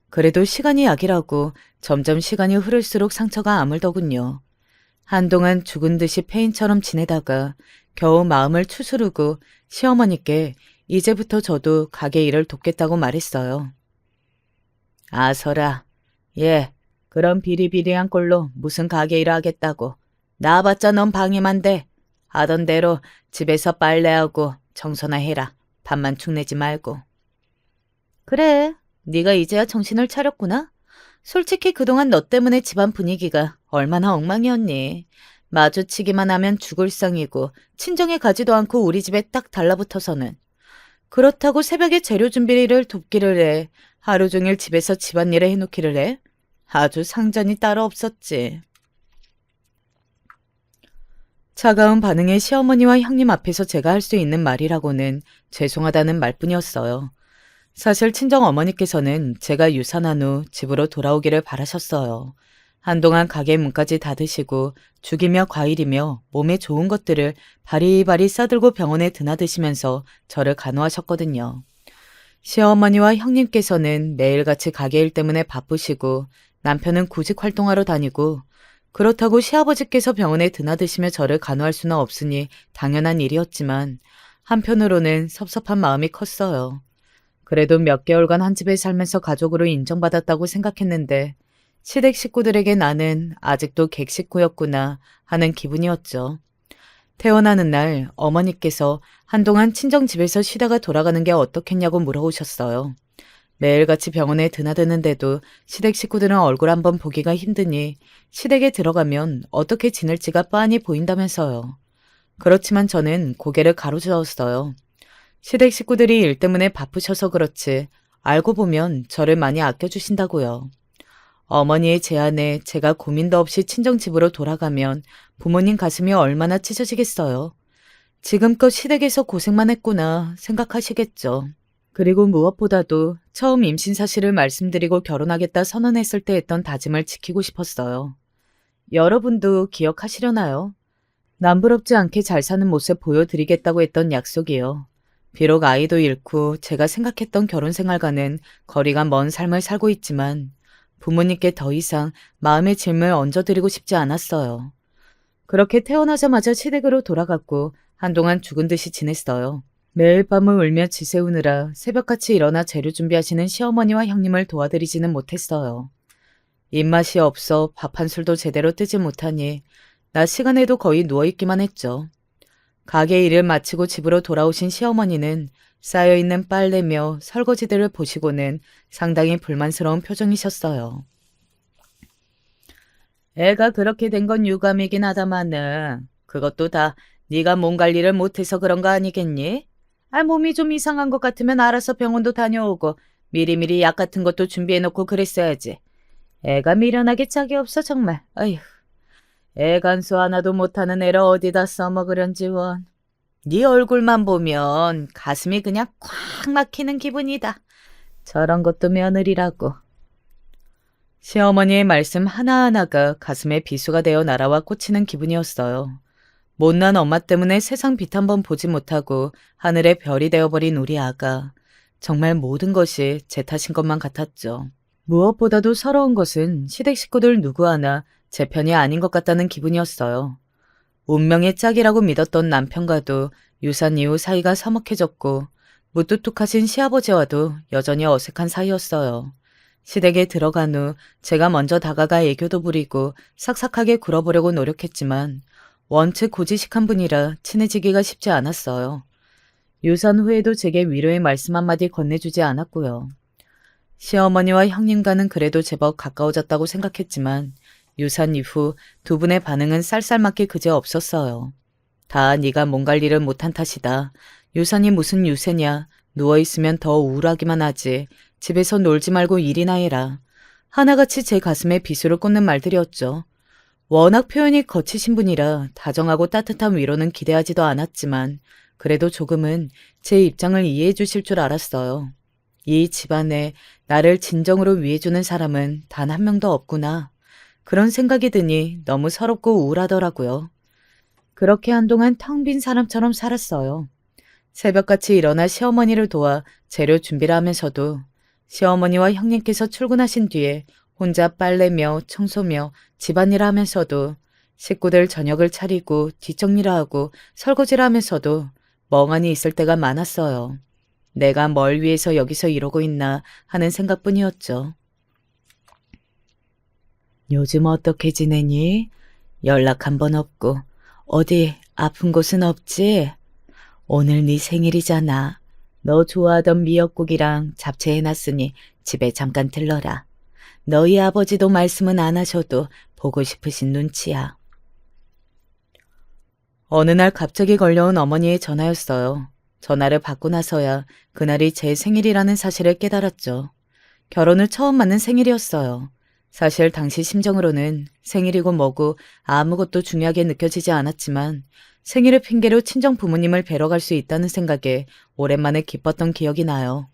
그래도 시간이 약이라고 점점 시간이 흐를수록 상처가 아물더군요. 한동안 죽은 듯이 폐인처럼 지내다가 겨우 마음을 추스르고 시어머니께 이제부터 저도 가게 일을 돕겠다고 말했어요. 아서라, 예, 그런 비리비리한 꼴로 무슨 가게 일을 하겠다고. 나봤자 넌 방해만 돼. 하던 대로 집에서 빨래하고 청소나 해라. 밥만 축내지 말고. 그래, 네가 이제야 정신을 차렸구나. 솔직히 그동안 너 때문에 집안 분위기가 얼마나 엉망이었니. 마주치기만 하면 죽을 상이고 친정에 가지도 않고 우리 집에 딱 달라붙어서는. 그렇다고 새벽에 재료 준비를 돕기를 해. 하루 종일 집에서 집안일을 해놓기를 해. 아주 상전이 따로 없었지. 차가운 반응에 시어머니와 형님 앞에서 제가 할 수 있는 말이라고는 죄송하다는 말뿐이었어요. 사실 친정 어머니께서는 제가 유산한 후 집으로 돌아오기를 바라셨어요. 한동안 가게 문까지 닫으시고 죽이며 과일이며 몸에 좋은 것들을 바리바리 싸들고 병원에 드나드시면서 저를 간호하셨거든요. 시어머니와 형님께서는 매일같이 가게 일 때문에 바쁘시고 남편은 구직 활동하러 다니고 그렇다고 시아버지께서 병원에 드나드시며 저를 간호할 수는 없으니 당연한 일이었지만 한편으로는 섭섭한 마음이 컸어요. 그래도 몇 개월간 한 집에 살면서 가족으로 인정받았다고 생각했는데 시댁 식구들에게 나는 아직도 객식구였구나 하는 기분이었죠. 태어나는 날 어머니께서 한동안 친정집에서 쉬다가 돌아가는 게 어떻겠냐고 물어오셨어요. 매일같이 병원에 드나드는데도 시댁 식구들은 얼굴 한번 보기가 힘드니 시댁에 들어가면 어떻게 지낼지가 뻔히 보인다면서요. 그렇지만 저는 고개를 가로저었어요. 시댁 식구들이 일 때문에 바쁘셔서 그렇지 알고 보면 저를 많이 아껴주신다고요. 어머니의 제안에 제가 고민도 없이 친정집으로 돌아가면 부모님 가슴이 얼마나 찢어지겠어요. 지금껏 시댁에서 고생만 했구나 생각하시겠죠. 그리고 무엇보다도 처음 임신 사실을 말씀드리고 결혼하겠다 선언했을 때 했던 다짐을 지키고 싶었어요. 여러분도 기억하시려나요? 남부럽지 않게 잘 사는 모습 보여드리겠다고 했던 약속이요. 비록 아이도 잃고 제가 생각했던 결혼 생활과는 거리가 먼 삶을 살고 있지만 부모님께 더 이상 마음의 짐을 얹어드리고 싶지 않았어요. 그렇게 태어나자마자 시댁으로 돌아갔고 한동안 죽은 듯이 지냈어요. 매일 밤을 울며 지새우느라 새벽같이 일어나 재료 준비하시는 시어머니와 형님을 도와드리지는 못했어요. 입맛이 없어 밥 한 술도 제대로 뜨지 못하니 낮 시간에도 거의 누워있기만 했죠. 가게 일을 마치고 집으로 돌아오신 시어머니는 쌓여있는 빨래며 설거지들을 보시고는 상당히 불만스러운 표정이셨어요. 애가 그렇게 된 건 유감이긴 하다마는 그것도 다 네가 몸 관리를 못해서 그런 거 아니겠니? 몸이 좀 이상한 것 같으면 알아서 병원도 다녀오고 미리미리 약 같은 것도 준비해놓고 그랬어야지. 애가 미련하게 짝이 없어 정말. 어휴. 애 간수 하나도 못하는 애를 어디다 써먹으련지 원. 네 얼굴만 보면 가슴이 그냥 콱 막히는 기분이다. 저런 것도 며느리라고. 시어머니의 말씀 하나하나가 가슴에 비수가 되어 날아와 꽂히는 기분이었어요. 못난 엄마 때문에 세상 빛 한번 보지 못하고 하늘의 별이 되어버린 우리 아가. 정말 모든 것이 제 탓인 것만 같았죠. 무엇보다도 서러운 것은 시댁 식구들 누구 하나 제 편이 아닌 것 같다는 기분이었어요. 운명의 짝이라고 믿었던 남편과도 유산 이후 사이가 서먹해졌고 무뚝뚝하신 시아버지와도 여전히 어색한 사이였어요. 시댁에 들어간 후 제가 먼저 다가가 애교도 부리고 삭삭하게 굴어보려고 노력했지만 원체 고지식한 분이라 친해지기가 쉽지 않았어요. 유산 후에도 제게 위로의 말씀 한마디 건네주지 않았고요. 시어머니와 형님과는 그래도 제법 가까워졌다고 생각했지만 유산 이후 두 분의 반응은 쌀쌀맞게 그지없었어요. 다 네가 몸 관리를 못한 탓이다. 유산이 무슨 유세냐. 누워있으면 더 우울하기만 하지. 집에서 놀지 말고 일이나 해라. 하나같이 제 가슴에 비수를 꽂는 말들이었죠. 워낙 표현이 거치신 분이라 다정하고 따뜻한 위로는 기대하지도 않았지만 그래도 조금은 제 입장을 이해해 주실 줄 알았어요. 이 집안에 나를 진정으로 위해주는 사람은 단 한 명도 없구나. 그런 생각이 드니 너무 서럽고 우울하더라고요. 그렇게 한동안 텅 빈 사람처럼 살았어요. 새벽같이 일어나 시어머니를 도와 재료 준비를 하면서도 시어머니와 형님께서 출근하신 뒤에 혼자 빨래며 청소며 집안일을 하면서도 식구들 저녁을 차리고 뒷정리를 하고 설거지를 하면서도 멍하니 있을 때가 많았어요. 내가 뭘 위해서 여기서 이러고 있나 하는 생각뿐이었죠. 요즘 어떻게 지내니? 연락 한 번 없고 어디 아픈 곳은 없지? 오늘 네 생일이잖아. 너 좋아하던 미역국이랑 잡채 해놨으니 집에 잠깐 들러라. 너희 아버지도 말씀은 안 하셔도 보고 싶으신 눈치야. 어느 날 갑자기 걸려온 어머니의 전화였어요. 전화를 받고 나서야 그날이 제 생일이라는 사실을 깨달았죠. 결혼을 처음 맞는 생일이었어요. 사실 당시 심정으로는 생일이고 뭐고 아무것도 중요하게 느껴지지 않았지만 생일을 핑계로 친정 부모님을 뵈러 갈 수 있다는 생각에 오랜만에 기뻤던 기억이 나요.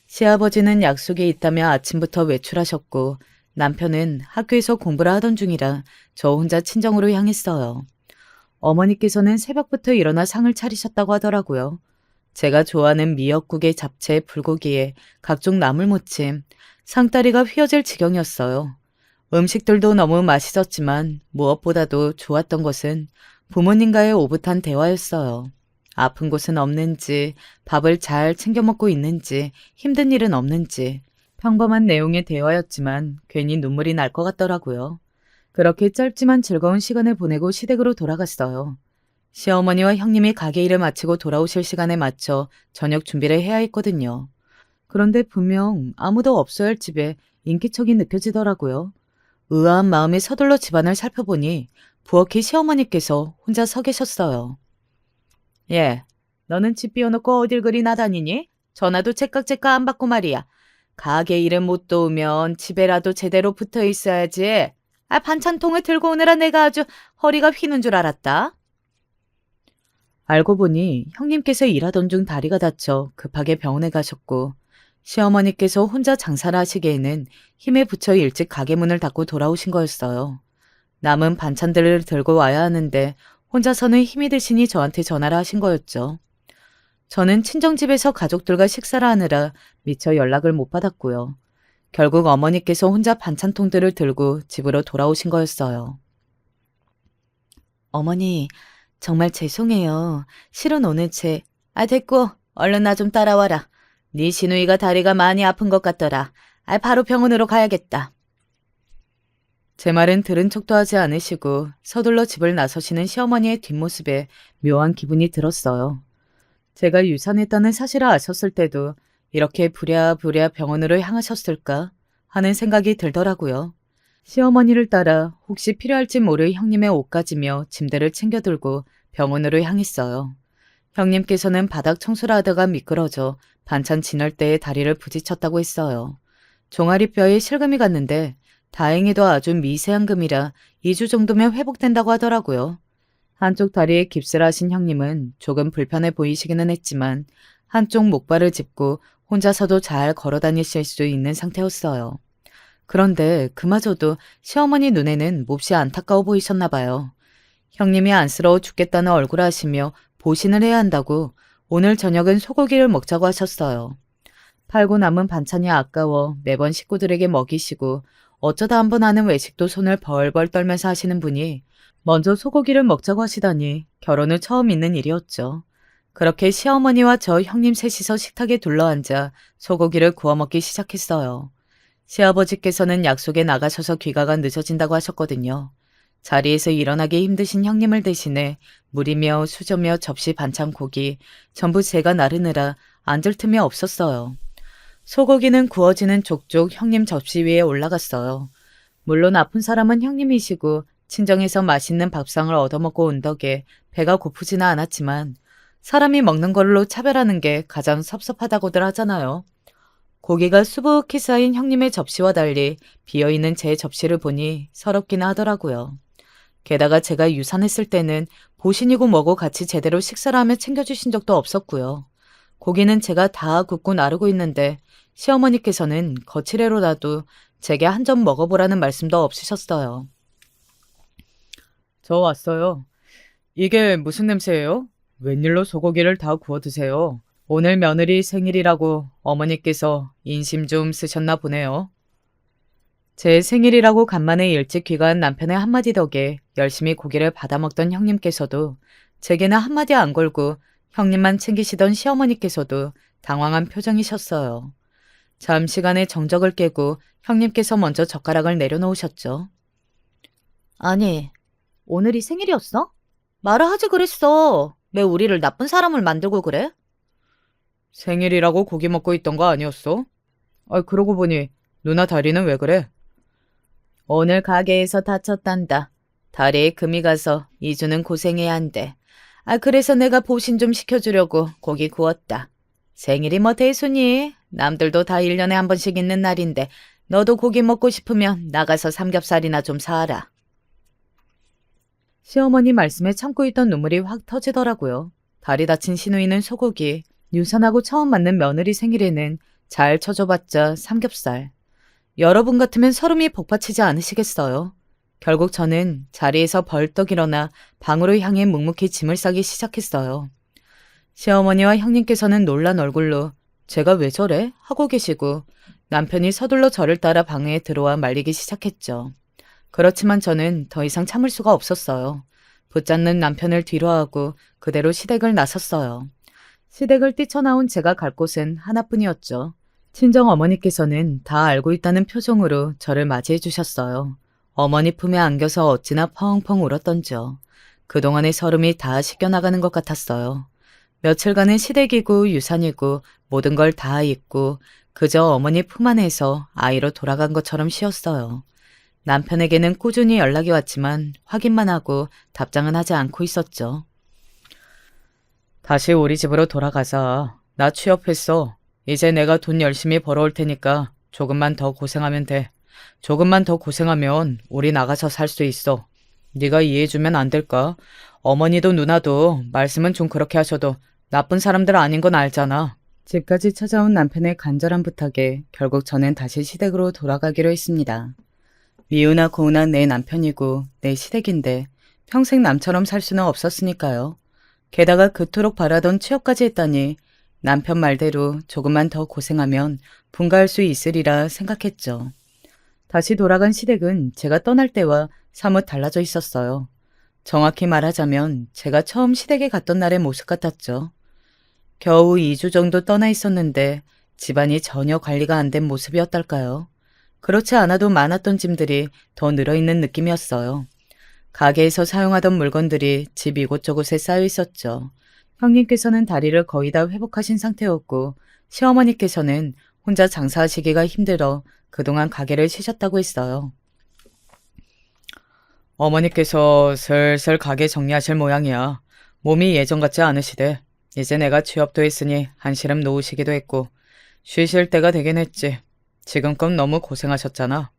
시아버지는 약속이 있다며 아침부터 외출하셨고 남편은 학교에서 공부를 하던 중이라 저 혼자 친정으로 향했어요. 어머니께서는 새벽부터 일어나 상을 차리셨다고 하더라고요. 제가 좋아하는 미역국에 잡채, 불고기에 각종 나물무침, 상다리가 휘어질 지경이었어요. 음식들도 너무 맛있었지만 무엇보다도 좋았던 것은 부모님과의 오붓한 대화였어요. 아픈 곳은 없는지, 밥을 잘 챙겨 먹고 있는지, 힘든 일은 없는지, 평범한 내용의 대화였지만 괜히 눈물이 날 것 같더라고요. 그렇게 짧지만 즐거운 시간을 보내고 시댁으로 돌아갔어요. 시어머니와 형님이 가게 일을 마치고 돌아오실 시간에 맞춰 저녁 준비를 해야 했거든요. 그런데 분명 아무도 없어야 할 집에 인기척이 느껴지더라고요. 의아한 마음에 서둘러 집안을 살펴보니 부엌에 시어머니께서 혼자 서 계셨어요. 예, 너는 집 비워놓고 어딜 그리 나다니니? 전화도 째깍째깍 안 받고 말이야. 가게 일을 못 도우면 집에라도 제대로 붙어 있어야지. 반찬통을 들고 오느라 내가 아주 허리가 휘는 줄 알았다. 알고 보니 형님께서 일하던 중 다리가 다쳐 급하게 병원에 가셨고 시어머니께서 혼자 장사를 하시기에는 힘에 부쳐 일찍 가게 문을 닫고 돌아오신 거였어요. 남은 반찬들을 들고 와야 하는데 혼자서는 힘이 드시니 저한테 전화를 하신 거였죠. 저는 친정집에서 가족들과 식사를 하느라 미처 연락을 못 받았고요. 결국 어머니께서 혼자 반찬통들을 들고 집으로 돌아오신 거였어요. 어머니, 정말 죄송해요. 실은 오늘 됐고, 얼른 나 좀 따라와라. 네 시누이가 다리가 많이 아픈 것 같더라. 바로 병원으로 가야겠다. 제 말은 들은 척도 하지 않으시고 서둘러 집을 나서시는 시어머니의 뒷모습에 묘한 기분이 들었어요. 제가 유산했다는 사실을 아셨을 때도 이렇게 부랴부랴 병원으로 향하셨을까 하는 생각이 들더라고요. 시어머니를 따라 혹시 필요할지 모를 형님의 옷가지며 짐들을 챙겨 들고 병원으로 향했어요. 형님께서는 바닥 청소를 하다가 미끄러져 반찬 진열 때에 다리를 부딪혔다고 했어요. 종아리뼈에 실금이 갔는데 다행히도 아주 미세한 금이라 2주 정도면 회복된다고 하더라고요. 한쪽 다리에 깁스를 하신 형님은 조금 불편해 보이시기는 했지만 한쪽 목발을 짚고 혼자서도 잘 걸어 다니실 수 있는 상태였어요. 그런데 그마저도 시어머니 눈에는 몹시 안타까워 보이셨나 봐요. 형님이 안쓰러워 죽겠다는 얼굴을 하시며 보신을 해야 한다고 오늘 저녁은 소고기를 먹자고 하셨어요. 팔고 남은 반찬이 아까워 매번 식구들에게 먹이시고 어쩌다 한번 하는 외식도 손을 벌벌 떨면서 하시는 분이 먼저 소고기를 먹자고 하시다니 결혼 후 처음 있는 일이었죠. 그렇게 시어머니와 저 형님 셋이서 식탁에 둘러앉아 소고기를 구워 먹기 시작했어요. 시아버지께서는 약속에 나가셔서 귀가가 늦어진다고 하셨거든요. 자리에서 일어나기 힘드신 형님을 대신해 물이며 수저며 접시 반찬 고기 전부 제가 나르느라 앉을 틈이 없었어요. 소고기는 구워지는 족족 형님 접시 위에 올라갔어요. 물론 아픈 사람은 형님이시고 친정에서 맛있는 밥상을 얻어먹고 온 덕에 배가 고프지는 않았지만 사람이 먹는 걸로 차별하는 게 가장 섭섭하다고들 하잖아요. 고기가 수북히 쌓인 형님의 접시와 달리 비어있는 제 접시를 보니 서럽기는 하더라고요. 게다가 제가 유산했을 때는 보신이고 뭐고 같이 제대로 식사를 하며 챙겨주신 적도 없었고요. 고기는 제가 다 굽고 나르고 있는데 시어머니께서는 거칠애로라도 제게 한 점 먹어보라는 말씀도 없으셨어요. 저 왔어요. 이게 무슨 냄새예요? 웬일로 소고기를 다 구워 드세요? 오늘 며느리 생일이라고 어머니께서 인심 좀 쓰셨나 보네요. 제 생일이라고 간만에 일찍 귀가한 남편의 한마디 덕에 열심히 고기를 받아먹던 형님께서도 제게는 한마디 안 걸고 형님만 챙기시던 시어머니께서도 당황한 표정이셨어요. 잠시간의 정적을 깨고 형님께서 먼저 젓가락을 내려놓으셨죠. 아니, 오늘이 생일이었어? 말을 하지 그랬어. 왜 우리를 나쁜 사람을 만들고 그래? 생일이라고 고기 먹고 있던 거 아니었어? 그러고 보니 누나 다리는 왜 그래? 오늘 가게에서 다쳤단다. 다리에 금이 가서 2주는 고생해야 한대. 그래서 내가 보신 좀 시켜주려고 고기 구웠다. 생일이 뭐 대수니? 남들도 다 1년에 한 번씩 있는 날인데 너도 고기 먹고 싶으면 나가서 삼겹살이나 좀 사라. 시어머니 말씀에 참고 있던 눈물이 확 터지더라고요. 다리 다친 시누이는 소고기, 유산하고 처음 맞는 며느리 생일에는 잘 쳐줘봤자 삼겹살. 여러분 같으면 서름이 복받치지 않으시겠어요? 결국 저는 자리에서 벌떡 일어나 방으로 향해 묵묵히 짐을 싸기 시작했어요. 시어머니와 형님께서는 놀란 얼굴로 제가 왜 저래? 하고 계시고 남편이 서둘러 저를 따라 방에 들어와 말리기 시작했죠. 그렇지만 저는 더 이상 참을 수가 없었어요. 붙잡는 남편을 뒤로하고 그대로 시댁을 나섰어요. 시댁을 뛰쳐나온 제가 갈 곳은 하나뿐이었죠. 친정 어머니께서는 다 알고 있다는 표정으로 저를 맞이해 주셨어요. 어머니 품에 안겨서 어찌나 펑펑 울었던지요. 그동안의 서름이 다 씻겨나가는 것 같았어요. 며칠간은 시댁이고 유산이고 모든 걸 다 잊고 그저 어머니 품 안에서 아이로 돌아간 것처럼 쉬었어요. 남편에게는 꾸준히 연락이 왔지만 확인만 하고 답장은 하지 않고 있었죠. 다시 우리 집으로 돌아가자. 나 취업했어. 이제 내가 돈 열심히 벌어올 테니까 조금만 더 고생하면 돼. 조금만 더 고생하면 우리 나가서 살 수 있어. 네가 이해해주면 안 될까? 어머니도 누나도 말씀은 좀 그렇게 하셔도 나쁜 사람들 아닌 건 알잖아. 집까지 찾아온 남편의 간절한 부탁에 결국 저는 다시 시댁으로 돌아가기로 했습니다. 미우나 고운한 내 남편이고 내 시댁인데 평생 남처럼 살 수는 없었으니까요. 게다가 그토록 바라던 취업까지 했다니 남편 말대로 조금만 더 고생하면 분가할 수 있으리라 생각했죠. 다시 돌아간 시댁은 제가 떠날 때와 사뭇 달라져 있었어요. 정확히 말하자면 제가 처음 시댁에 갔던 날의 모습 같았죠. 겨우 2주 정도 떠나 있었는데 집안이 전혀 관리가 안 된 모습이었달까요. 그렇지 않아도 많았던 짐들이 더 늘어있는 느낌이었어요. 가게에서 사용하던 물건들이 집 이곳저곳에 쌓여 있었죠. 형님께서는 다리를 거의 다 회복하신 상태였고 시어머니께서는 혼자 장사하시기가 힘들어 그동안 가게를 쉬셨다고 했어요. 어머니께서 슬슬 가게 정리하실 모양이야. 몸이 예전 같지 않으시대. 이제 내가 취업도 했으니 한시름 놓으시기도 했고 쉬실 때가 되긴 했지. 지금껏 너무 고생하셨잖아.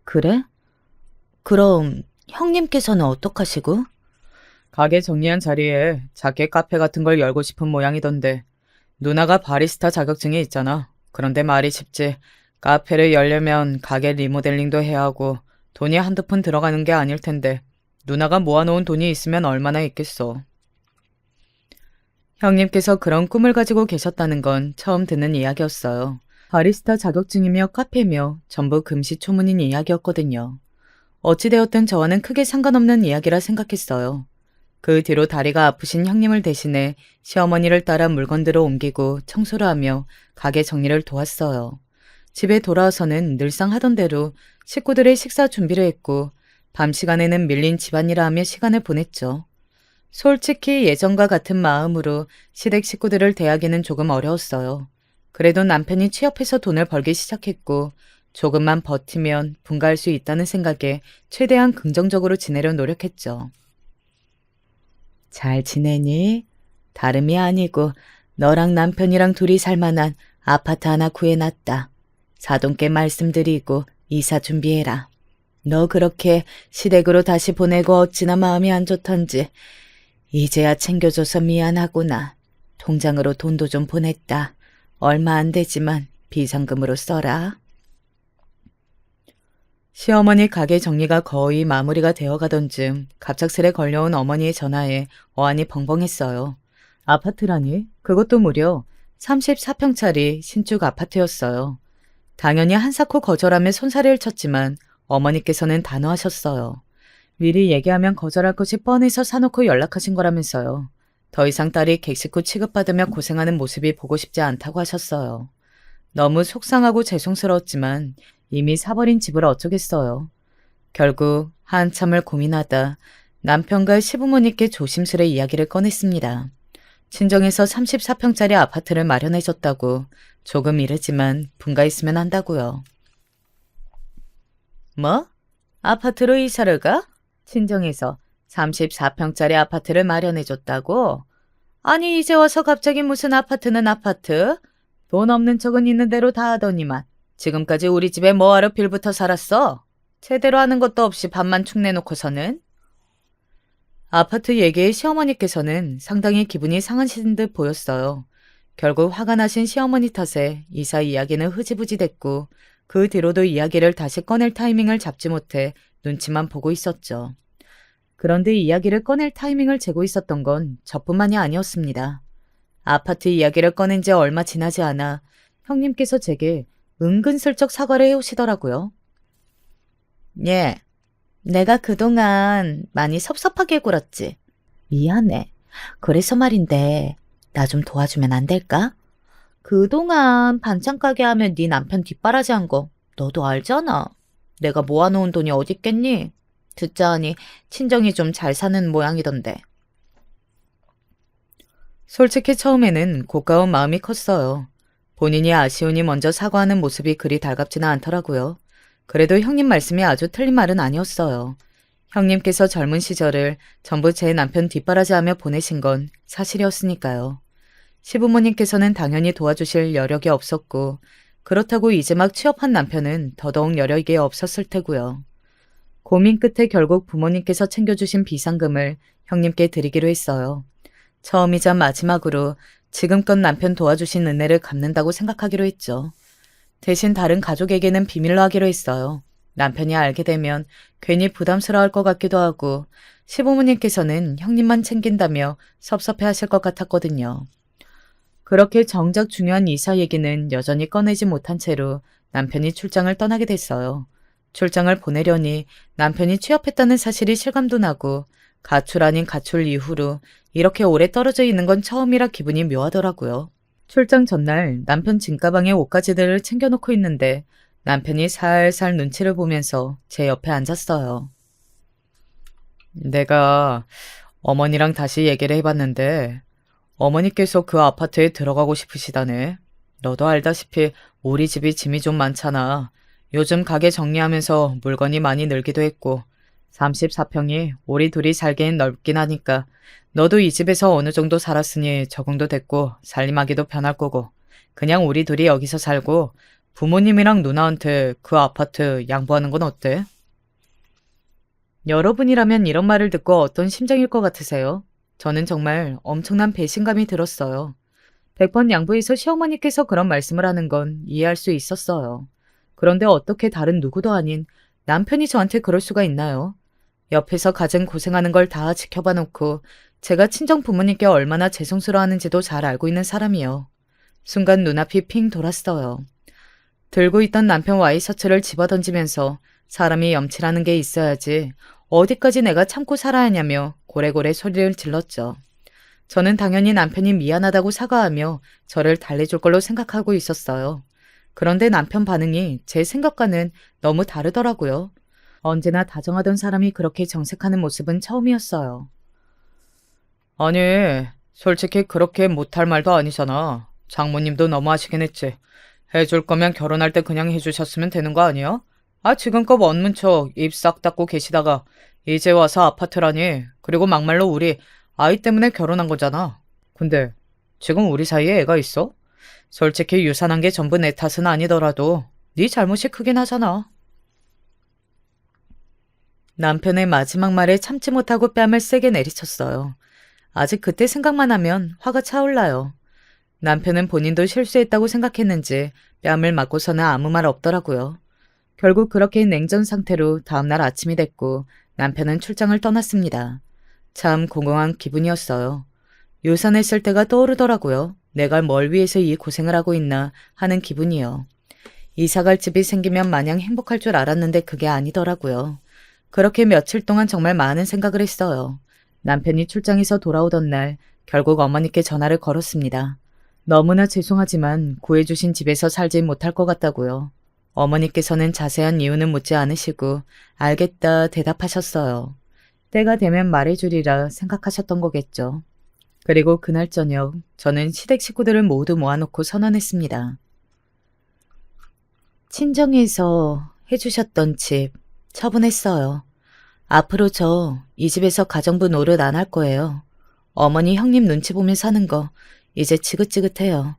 그래? 그럼 형님께서는 어떡하시고? 가게 정리한 자리에 작게 카페 같은 걸 열고 싶은 모양이던데 누나가 바리스타 자격증이 있잖아. 그런데 말이 쉽지. 카페를 열려면 가게 리모델링도 해야 하고 돈이 한두 푼 들어가는 게 아닐 텐데 누나가 모아놓은 돈이 있으면 얼마나 있겠어. 형님께서 그런 꿈을 가지고 계셨다는 건 처음 듣는 이야기였어요. 바리스타 자격증이며 카페며 전부 금시초문인 이야기였거든요. 어찌되었든 저와는 크게 상관없는 이야기라 생각했어요. 그 뒤로 다리가 아프신 형님을 대신해 시어머니를 따라 물건들을 옮기고 청소를 하며 가게 정리를 도왔어요. 집에 돌아와서는 늘상 하던 대로 식구들의 식사 준비를 했고 밤 시간에는 밀린 집안일을 하며 시간을 보냈죠. 솔직히 예전과 같은 마음으로 시댁 식구들을 대하기는 조금 어려웠어요. 그래도 남편이 취업해서 돈을 벌기 시작했고 조금만 버티면 분가할 수 있다는 생각에 최대한 긍정적으로 지내려 노력했죠. 잘 지내니? 다름이 아니고 너랑 남편이랑 둘이 살만한 아파트 하나 구해놨다. 사돈께 말씀드리고 이사 준비해라. 너 그렇게 시댁으로 다시 보내고 어찌나 마음이 안 좋던지 이제야 챙겨줘서 미안하구나. 통장으로 돈도 좀 보냈다. 얼마 안 되지만 비상금으로 써라. 시어머니 가게 정리가 거의 마무리가 되어가던 즈음 갑작스레 걸려온 어머니의 전화에 어안이 벙벙했어요. 아파트라니? 그것도 무려 34평짜리 신축 아파트였어요. 당연히 한사코 거절하며 손사래를 쳤지만 어머니께서는 단호하셨어요. 미리 얘기하면 거절할 것이 뻔해서 사놓고 연락하신 거라면서요. 더 이상 딸이 객식후 취급받으며 고생하는 모습이 보고 싶지 않다고 하셨어요. 너무 속상하고 죄송스러웠지만 이미 사버린 집을 어쩌겠어요. 결국 한참을 고민하다 남편과 시부모님께 조심스레 이야기를 꺼냈습니다. 친정에서 34평짜리 아파트를 마련해줬다고 조금 이르지만 분가했으면 한다고요. 뭐? 아파트로 이사를 가? 친정에서 34평짜리 아파트를 마련해줬다고? 아니 이제 와서 갑자기 무슨 아파트는 아파트? 돈 없는 척은 있는 대로 다 하더니만 지금까지 우리 집에 뭐하러 빌부터 살았어? 제대로 하는 것도 없이 밥만 축 내놓고서는? 아파트 얘기에 시어머니께서는 상당히 기분이 상하신 듯 보였어요. 결국 화가 나신 시어머니 탓에 이사 이야기는 흐지부지 됐고 그 뒤로도 이야기를 다시 꺼낼 타이밍을 잡지 못해 눈치만 보고 있었죠. 그런데 이야기를 꺼낼 타이밍을 재고 있었던 건 저뿐만이 아니었습니다. 아파트 이야기를 꺼낸 지 얼마 지나지 않아 형님께서 제게 은근슬쩍 사과를 해오시더라고요. 예, 내가 그동안 많이 섭섭하게 굴었지. 미안해. 그래서 말인데 나 좀 도와주면 안 될까? 그동안 반찬 가게 하면 네 남편 뒷바라지한 거 너도 알잖아. 내가 모아놓은 돈이 어딨겠니? 듣자 하니 친정이 좀 잘 사는 모양이던데. 솔직히 처음에는 고가운 마음이 컸어요. 본인이 아쉬우니 먼저 사과하는 모습이 그리 달갑지는 않더라고요. 그래도 형님 말씀이 아주 틀린 말은 아니었어요. 형님께서 젊은 시절을 전부 제 남편 뒷바라지하며 보내신 건 사실이었으니까요. 시부모님께서는 당연히 도와주실 여력이 없었고 그렇다고 이제 막 취업한 남편은 더더욱 여력이 없었을 테고요. 고민 끝에 결국 부모님께서 챙겨주신 비상금을 형님께 드리기로 했어요. 처음이자 마지막으로 지금껏 남편 도와주신 은혜를 갚는다고 생각하기로 했죠. 대신 다른 가족에게는 비밀로 하기로 했어요. 남편이 알게 되면 괜히 부담스러워할 것 같기도 하고 시부모님께서는 형님만 챙긴다며 섭섭해하실 것 같았거든요. 그렇게 정작 중요한 이사 얘기는 여전히 꺼내지 못한 채로 남편이 출장을 떠나게 됐어요. 출장을 보내려니 남편이 취업했다는 사실이 실감도 나고 가출 아닌 가출 이후로 이렇게 오래 떨어져 있는 건 처음이라 기분이 묘하더라고요. 출장 전날 남편 짐가방에 옷가지들을 챙겨놓고 있는데 남편이 살살 눈치를 보면서 제 옆에 앉았어요. 내가 어머니랑 다시 얘기를 해봤는데 어머니께서 그 아파트에 들어가고 싶으시다네. 너도 알다시피 우리 집이 짐이 좀 많잖아. 요즘 가게 정리하면서 물건이 많이 늘기도 했고 34평이 우리 둘이 살기엔 넓긴 하니까 너도 이 집에서 어느 정도 살았으니 적응도 됐고 살림하기도 편할 거고 그냥 우리 둘이 여기서 살고 부모님이랑 누나한테 그 아파트 양보하는 건 어때? 여러분이라면 이런 말을 듣고 어떤 심정일 것 같으세요? 저는 정말 엄청난 배신감이 들었어요. 100번 양보해서 시어머니께서 그런 말씀을 하는 건 이해할 수 있었어요. 그런데 어떻게 다른 누구도 아닌 남편이 저한테 그럴 수가 있나요? 옆에서 가장 고생하는 걸 다 지켜봐 놓고 제가 친정 부모님께 얼마나 죄송스러워하는지도 잘 알고 있는 사람이요. 순간 눈앞이 핑 돌았어요. 들고 있던 남편 와이셔츠를 집어던지면서 사람이 염치라는 게 있어야지 어디까지 내가 참고 살아야 하냐며 고래고래 소리를 질렀죠. 저는 당연히 남편이 미안하다고 사과하며 저를 달래줄 걸로 생각하고 있었어요. 그런데 남편 반응이 제 생각과는 너무 다르더라고요. 언제나 다정하던 사람이 그렇게 정색하는 모습은 처음이었어요. 아니, 솔직히 그렇게 못할 말도 아니잖아. 장모님도 너무하시긴 했지. 해줄 거면 결혼할 때 그냥 해주셨으면 되는 거 아니야? 아, 지금껏 원문 척 입 싹 닫고 계시다가 이제 와서 아파트라니. 그리고 막말로 우리 아이 때문에 결혼한 거잖아. 근데 지금 우리 사이에 애가 있어? 솔직히 유산한 게 전부 내 탓은 아니더라도 네 잘못이 크긴 하잖아. 남편의 마지막 말에 참지 못하고 뺨을 세게 내리쳤어요. 아직 그때 생각만 하면 화가 차올라요. 남편은 본인도 실수했다고 생각했는지 뺨을 맞고서는 아무 말 없더라고요. 결국 그렇게 냉전 상태로 다음날 아침이 됐고 남편은 출장을 떠났습니다. 참 공공한 기분이었어요. 유산했을 때가 떠오르더라고요. 내가 뭘 위해서 이 고생을 하고 있나 하는 기분이요. 이사갈 집이 생기면 마냥 행복할 줄 알았는데 그게 아니더라고요. 그렇게 며칠 동안 정말 많은 생각을 했어요. 남편이 출장에서 돌아오던 날 결국 어머니께 전화를 걸었습니다. 너무나 죄송하지만 구해주신 집에서 살지 못할 것 같다고요. 어머니께서는 자세한 이유는 묻지 않으시고 알겠다 대답하셨어요. 때가 되면 말해주리라 생각하셨던 거겠죠. 그리고 그날 저녁 저는 시댁 식구들을 모두 모아놓고 선언했습니다. 친정에서 해주셨던 집 처분했어요. 앞으로 저 이 집에서 가정부 노릇 안 할 거예요. 어머니 형님 눈치 보며 사는 거 이제 지긋지긋해요.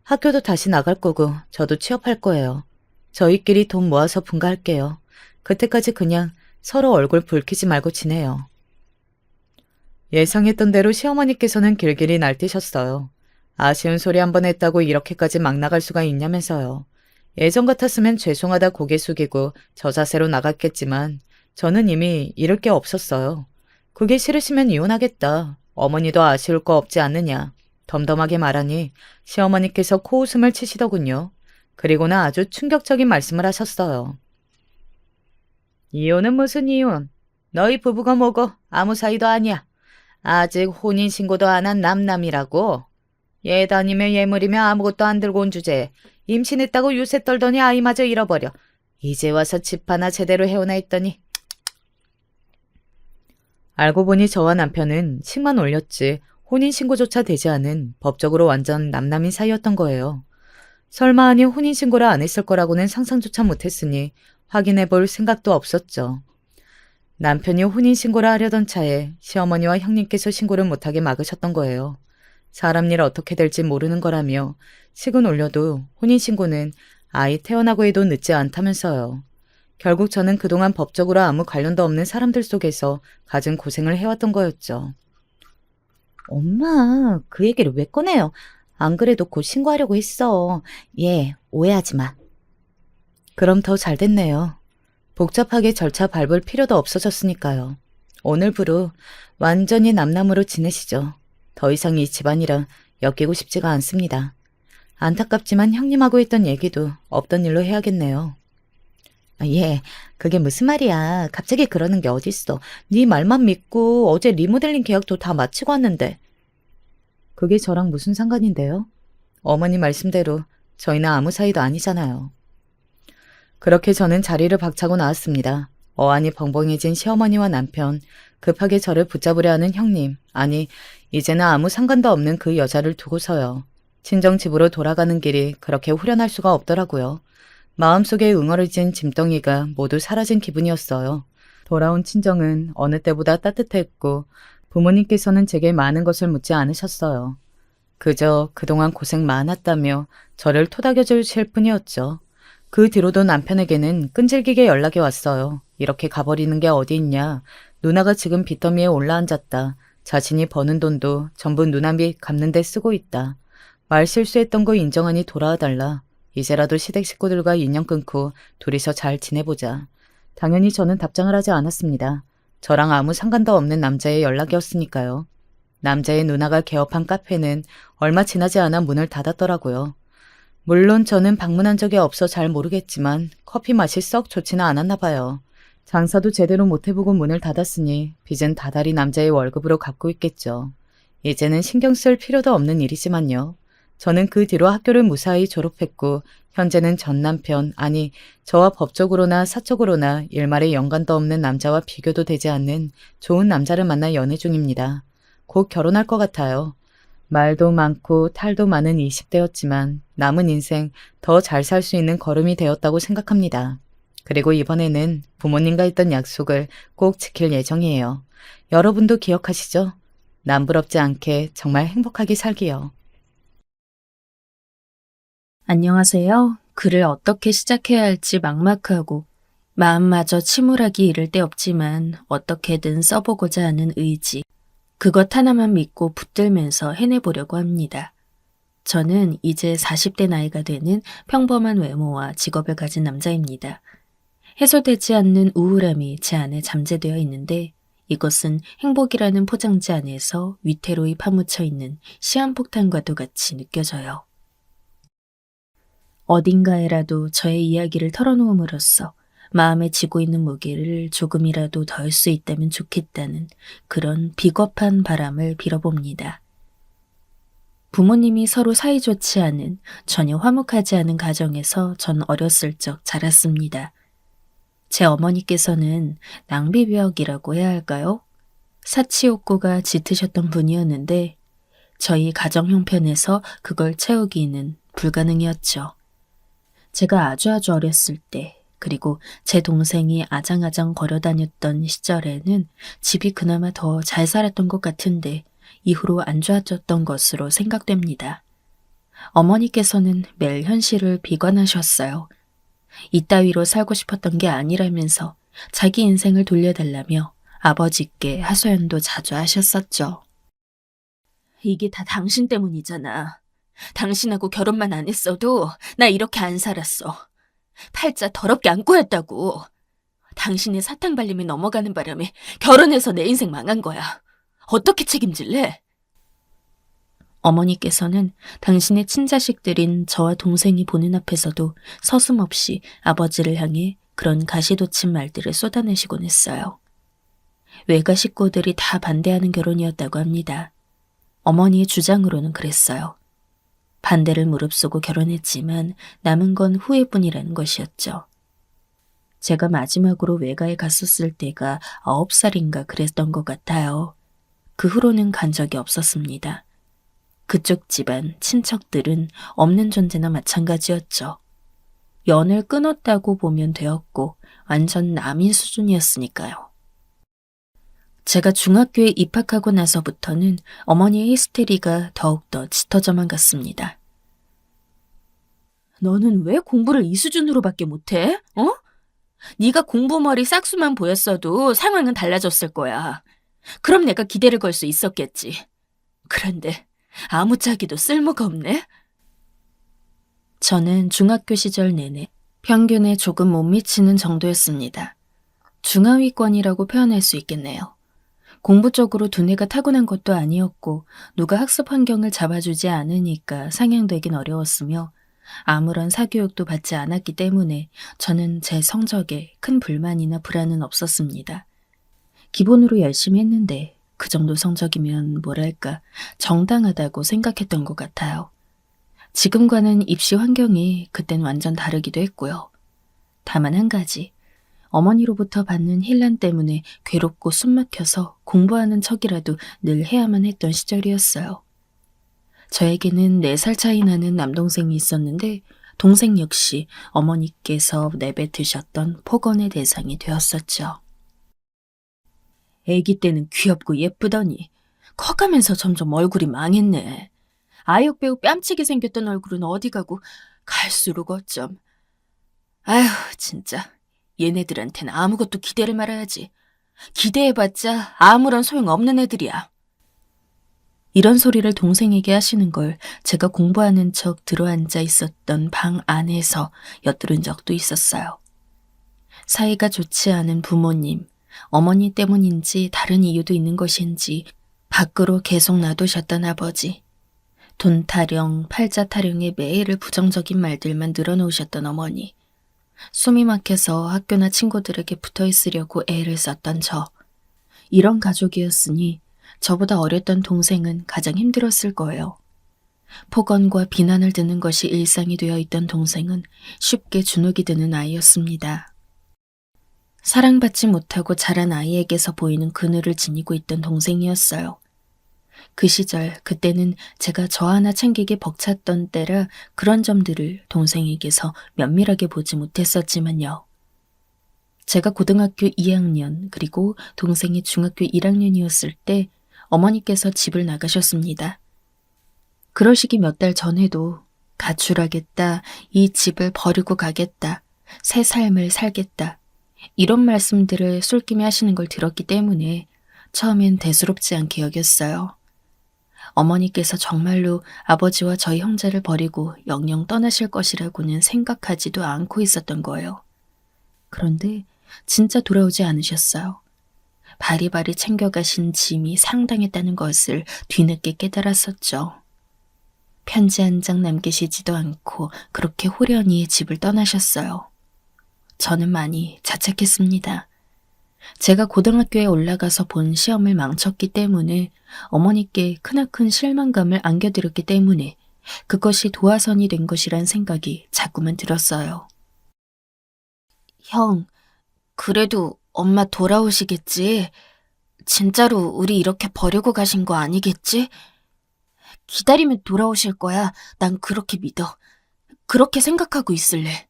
학교도 다시 나갈 거고 저도 취업할 거예요. 저희끼리 돈 모아서 분가할게요. 그때까지 그냥 서로 얼굴 붉히지 말고 지내요. 예상했던 대로 시어머니께서는 길길이 날뛰셨어요. 아쉬운 소리 한 번 했다고 이렇게까지 막 나갈 수가 있냐면서요. 예전 같았으면 죄송하다 고개 숙이고 저 자세로 나갔겠지만 저는 이미 잃을 게 없었어요. 그게 싫으시면 이혼하겠다. 어머니도 아쉬울 거 없지 않느냐. 덤덤하게 말하니 시어머니께서 코웃음을 치시더군요. 그리고는 아주 충격적인 말씀을 하셨어요. 이혼은 무슨 이혼? 너희 부부가 뭐고 아무 사이도 아니야. 아직 혼인신고도 안 한 남남이라고. 예단이며 예물이며 아무것도 안 들고 온 주제에 임신했다고 유세 떨더니 아이마저 잃어버려. 이제 와서 집 하나 제대로 해오나 했더니. 알고 보니 저와 남편은 식만 올렸지 혼인신고조차 되지 않은 법적으로 완전 남남인 사이였던 거예요. 설마 아니 혼인신고를 안 했을 거라고는 상상조차 못했으니 확인해 볼 생각도 없었죠. 남편이 혼인신고를 하려던 차에 시어머니와 형님께서 신고를 못하게 막으셨던 거예요. 사람 일 어떻게 될지 모르는 거라며 식은 올려도 혼인신고는 아이 태어나고 해도 늦지 않다면서요. 결국 저는 그동안 법적으로 아무 관련도 없는 사람들 속에서 갖은 고생을 해왔던 거였죠. 엄마, 그 얘기를 왜 꺼내요? 안 그래도 곧 신고하려고 했어. 얘, 오해하지 마. 그럼 더 잘 됐네요. 복잡하게 절차 밟을 필요도 없어졌으니까요. 오늘부로 완전히 남남으로 지내시죠. 더 이상 이 집안이랑 엮이고 싶지가 않습니다. 안타깝지만 형님하고 했던 얘기도 없던 일로 해야겠네요. 예, 그게 무슨 말이야. 갑자기 그러는 게 어딨어. 네 말만 믿고 어제 리모델링 계약도 다 마치고 왔는데. 그게 저랑 무슨 상관인데요? 어머니 말씀대로 저희는 아무 사이도 아니잖아요. 그렇게 저는 자리를 박차고 나왔습니다. 어안이 벙벙해진 시어머니와 남편, 급하게 저를 붙잡으려 하는 형님, 아니 이제는 아무 상관도 없는 그 여자를 두고서요. 친정집으로 돌아가는 길이 그렇게 후련할 수가 없더라고요. 마음속에 응어리진 짐덩이가 모두 사라진 기분이었어요. 돌아온 친정은 어느 때보다 따뜻했고 부모님께서는 제게 많은 것을 묻지 않으셨어요. 그저 그동안 고생 많았다며 저를 토닥여 주실 뿐이었죠. 그 뒤로도 남편에게는 끈질기게 연락이 왔어요. 이렇게 가버리는 게 어디 있냐. 누나가 지금 빚더미에 올라앉았다. 자신이 버는 돈도 전부 누나 빚 갚는 데 쓰고 있다. 말 실수했던 거 인정하니 돌아와달라. 이제라도 시댁 식구들과 인연 끊고 둘이서 잘 지내보자. 당연히 저는 답장을 하지 않았습니다. 저랑 아무 상관도 없는 남자의 연락이었으니까요. 남자의 누나가 개업한 카페는 얼마 지나지 않아 문을 닫았더라고요. 물론 저는 방문한 적이 없어 잘 모르겠지만 커피 맛이 썩 좋지는 않았나 봐요. 장사도 제대로 못 해보고 문을 닫았으니 빚은 다달이 남자의 월급으로 갚고 있겠죠. 이제는 신경 쓸 필요도 없는 일이지만요. 저는 그 뒤로 학교를 무사히 졸업했고 현재는 전 남편, 아니 저와 법적으로나 사적으로나 일말의 연관도 없는 남자와 비교도 되지 않는 좋은 남자를 만나 연애 중입니다. 곧 결혼할 것 같아요. 말도 많고 탈도 많은 20대였지만 남은 인생 더 잘 살 수 있는 걸음이 되었다고 생각합니다. 그리고 이번에는 부모님과 했던 약속을 꼭 지킬 예정이에요. 여러분도 기억하시죠? 남부럽지 않게 정말 행복하게 살기요. 안녕하세요. 글을 어떻게 시작해야 할지 막막하고 마음마저 침울하기 이를 데 없지만 어떻게든 써보고자 하는 의지. 그것 하나만 믿고 붙들면서 해내보려고 합니다. 저는 이제 40대 나이가 되는 평범한 외모와 직업을 가진 남자입니다. 해소되지 않는 우울함이 제 안에 잠재되어 있는데 이것은 행복이라는 포장지 안에서 위태로이 파묻혀 있는 시한폭탄과도 같이 느껴져요. 어딘가에라도 저의 이야기를 털어놓음으로써 마음에 지고 있는 무게를 조금이라도 덜 수 있다면 좋겠다는 그런 비겁한 바람을 빌어봅니다. 부모님이 서로 사이좋지 않은, 전혀 화목하지 않은 가정에서 전 어렸을 적 자랐습니다. 제 어머니께서는 낭비벽이라고 해야 할까요? 사치욕구가 짙으셨던 분이었는데 저희 가정 형편에서 그걸 채우기는 불가능이었죠. 제가 아주 어렸을 때, 그리고 제 동생이 아장아장 걸어다녔던 시절에는 집이 그나마 더 잘 살았던 것 같은데 이후로 안 좋아졌던 것으로 생각됩니다. 어머니께서는 매일 현실을 비관하셨어요. 이따위로 살고 싶었던 게 아니라면서 자기 인생을 돌려달라며 아버지께 하소연도 자주 하셨었죠. 이게 다 당신 때문이잖아. 당신하고 결혼만 안 했어도 나 이렇게 안 살았어. 팔자 더럽게 안 꼬였다고. 당신이 사탕 발림에 넘어가는 바람에 결혼해서 내 인생 망한 거야. 어떻게 책임질래? 어머니께서는 당신의 친자식들인 저와 동생이 보는 앞에서도 서슴없이 아버지를 향해 그런 가시돋친 말들을 쏟아내시곤 했어요. 외가 식구들이 다 반대하는 결혼이었다고 합니다. 어머니의 주장으로는 그랬어요. 반대를 무릅쓰고 결혼했지만 남은 건 후회뿐이라는 것이었죠. 제가 마지막으로 외가에 갔었을 때가 9살인가 그랬던 것 같아요. 그 후로는 간 적이 없었습니다. 그쪽 집안 친척들은 없는 존재나 마찬가지였죠. 연을 끊었다고 보면 되었고 완전 남인 수준이었으니까요. 제가 중학교에 입학하고 나서부터는 어머니의 히스테리가 더욱더 짙어져만 갔습니다. 너는 왜 공부를 이 수준으로밖에 못해? 어? 네가 공부머리 싹수만 보였어도 상황은 달라졌을 거야. 그럼 내가 기대를 걸 수 있었겠지. 그런데 아무짝에도 쓸모가 없네. 저는 중학교 시절 내내 평균에 조금 못 미치는 정도였습니다. 중하위권이라고 표현할 수 있겠네요. 공부 쪽으로 두뇌가 타고난 것도 아니었고 누가 학습 환경을 잡아주지 않으니까 상향되긴 어려웠으며 아무런 사교육도 받지 않았기 때문에 저는 제 성적에 큰 불만이나 불안은 없었습니다. 기본으로 열심히 했는데 그 정도 성적이면 뭐랄까 정당하다고 생각했던 것 같아요. 지금과는 입시 환경이 그땐 완전 다르기도 했고요. 다만 한 가지, 어머니로부터 받는 힐난 때문에 괴롭고 숨막혀서 공부하는 척이라도 늘 해야만 했던 시절이었어요. 저에게는 4살 차이 나는 남동생이 있었는데 동생 역시 어머니께서 내뱉으셨던 폭언의 대상이 되었었죠. 애기 때는 귀엽고 예쁘더니 커가면서 점점 얼굴이 망했네. 아역 배우 뺨치게 생겼던 얼굴은 어디 가고 갈수록 어쩜. 아휴 진짜 얘네들한테는 아무것도 기대를 말아야지. 기대해봤자 아무런 소용없는 애들이야. 이런 소리를 동생에게 하시는 걸 제가 공부하는 척 들어앉아 있었던 방 안에서 엿들은 적도 있었어요. 사이가 좋지 않은 부모님, 어머니 때문인지 다른 이유도 있는 것인지 밖으로 계속 놔두셨던 아버지, 돈 타령, 팔자 타령에 매일 부정적인 말들만 늘어놓으셨던 어머니, 숨이 막혀서 학교나 친구들에게 붙어있으려고 애를 썼던 저, 이런 가족이었으니 저보다 어렸던 동생은 가장 힘들었을 거예요. 폭언과 비난을 듣는 것이 일상이 되어 있던 동생은 쉽게 주눅이 드는 아이였습니다. 사랑받지 못하고 자란 아이에게서 보이는 그늘을 지니고 있던 동생이었어요. 그 시절, 그때는 제가 저 하나 챙기기 벅찼던 때라 그런 점들을 동생에게서 면밀하게 보지 못했었지만요. 제가 고등학교 2학년 그리고 동생이 중학교 1학년이었을 때 어머니께서 집을 나가셨습니다. 그러시기 몇 달 전에도 가출하겠다, 이 집을 버리고 가겠다, 새 삶을 살겠다 이런 말씀들을 술김에 하시는 걸 들었기 때문에 처음엔 대수롭지 않게 여겼어요. 어머니께서 정말로 아버지와 저희 형제를 버리고 영영 떠나실 것이라고는 생각하지도 않고 있었던 거예요. 그런데 진짜 돌아오지 않으셨어요. 바리바리 챙겨가신 짐이 상당했다는 것을 뒤늦게 깨달았었죠. 편지 한 장 남기시지도 않고 그렇게 호련히 집을 떠나셨어요. 저는 많이 자책했습니다. 제가 고등학교에 올라가서 본 시험을 망쳤기 때문에 어머니께 크나큰 실망감을 안겨드렸기 때문에 그것이 도화선이 된 것이란 생각이 자꾸만 들었어요. 형, 그래도 엄마 돌아오시겠지? 진짜로 우리 이렇게 버리고 가신 거 아니겠지? 기다리면 돌아오실 거야. 난 그렇게 믿어. 그렇게 생각하고 있을래.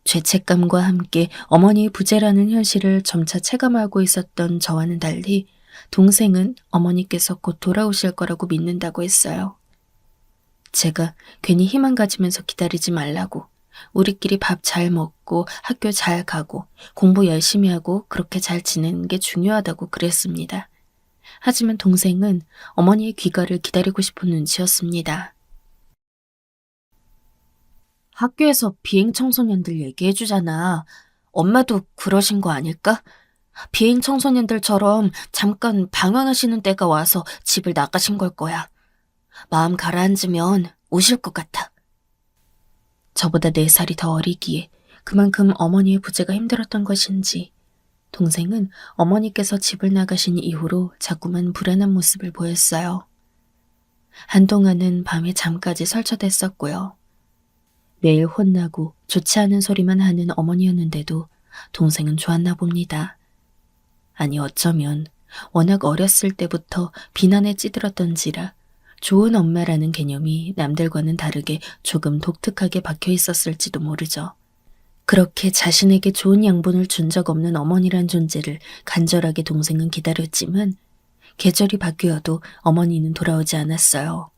죄책감과 함께 어머니의 부재라는 현실을 점차 체감하고 있었던 저와는 달리 동생은 어머니께서 곧 돌아오실 거라고 믿는다고 했어요. 제가 괜히 희망 가지면서 기다리지 말라고, 우리끼리 밥 잘 먹고 학교 잘 가고 공부 열심히 하고 그렇게 잘 지내는 게 중요하다고 그랬습니다. 하지만 동생은 어머니의 귀가를 기다리고 싶은 눈치였습니다. 학교에서 비행 청소년들 얘기해주잖아. 엄마도 그러신 거 아닐까? 비행 청소년들처럼 잠깐 방황하시는 때가 와서 집을 나가신 걸 거야. 마음 가라앉으면 오실 것 같아. 저보다 4살이 더 어리기에 그만큼 어머니의 부재가 힘들었던 것인지 동생은 어머니께서 집을 나가신 이후로 자꾸만 불안한 모습을 보였어요. 한동안은 밤에 잠까지 설쳐댔었고요. 매일 혼나고 좋지 않은 소리만 하는 어머니였는데도 동생은 좋았나 봅니다. 아니 어쩌면 워낙 어렸을 때부터 비난에 찌들었던지라 좋은 엄마라는 개념이 남들과는 다르게 조금 독특하게 박혀 있었을지도 모르죠. 그렇게 자신에게 좋은 양분을 준 적 없는 어머니란 존재를 간절하게 동생은 기다렸지만 계절이 바뀌어도 어머니는 돌아오지 않았어요.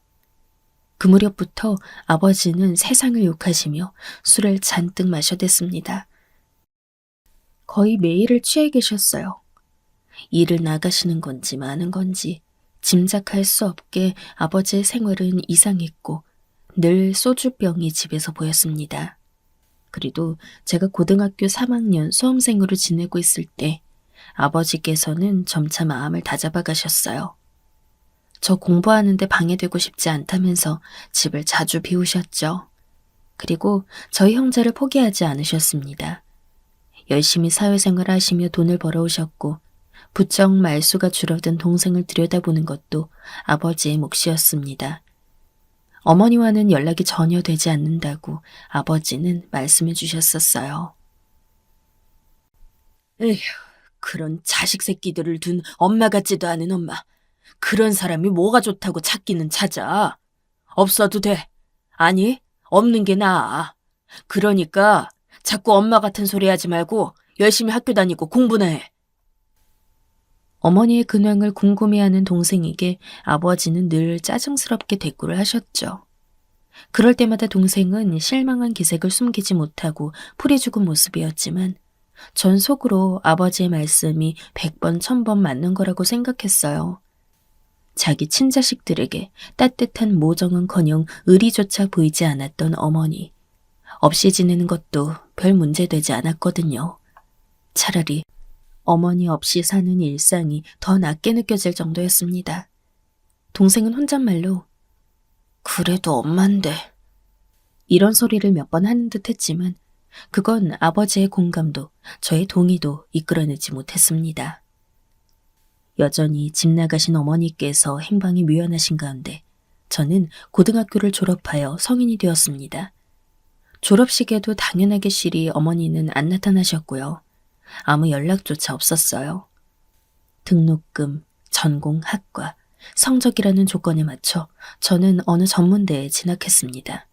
그 무렵부터 아버지는 세상을 욕하시며 술을 잔뜩 마셔댔습니다. 거의 매일을 취해 계셨어요. 일을 나가시는 건지 마는 건지 짐작할 수 없게 아버지의 생활은 이상했고 늘 소주병이 집에서 보였습니다. 그래도 제가 고등학교 3학년 수험생으로 지내고 있을 때 아버지께서는 점차 마음을 다잡아 가셨어요. 저 공부하는데 방해되고 싶지 않다면서 집을 자주 비우셨죠. 그리고 저희 형제를 포기하지 않으셨습니다. 열심히 사회생활 하시며 돈을 벌어오셨고 부쩍 말수가 줄어든 동생을 들여다보는 것도 아버지의 몫이었습니다. 어머니와는 연락이 전혀 되지 않는다고 아버지는 말씀해 주셨었어요. 에휴, 그런 자식 새끼들을 둔 엄마 같지도 않은 엄마. 그런 사람이 뭐가 좋다고 찾기는 찾아. 없어도 돼. 아니, 없는 게 나아. 그러니까 자꾸 엄마 같은 소리 하지 말고 열심히 학교 다니고 공부나 해. 어머니의 근황을 궁금해하는 동생에게 아버지는 늘 짜증스럽게 대꾸를 하셨죠. 그럴 때마다 동생은 실망한 기색을 숨기지 못하고 풀이 죽은 모습이었지만 전 속으로 아버지의 말씀이 100번 1000번 맞는 거라고 생각했어요. 자기 친자식들에게 따뜻한 모정은커녕 의리조차 보이지 않았던 어머니. 없이 지내는 것도 별 문제되지 않았거든요. 차라리 어머니 없이 사는 일상이 더 낫게 느껴질 정도였습니다. 동생은 혼잣말로 그래도 엄만데 이런 소리를 몇 번 하는 듯 했지만 그건 아버지의 공감도 저의 동의도 이끌어내지 못했습니다. 여전히 집 나가신 어머니께서 행방이 묘연하신 가운데 저는 고등학교를 졸업하여 성인이 되었습니다. 졸업식에도 당연하게 실이 어머니는 안 나타나셨고요. 아무 연락조차 없었어요. 등록금, 전공, 학과, 성적이라는 조건에 맞춰 저는 어느 전문대에 진학했습니다.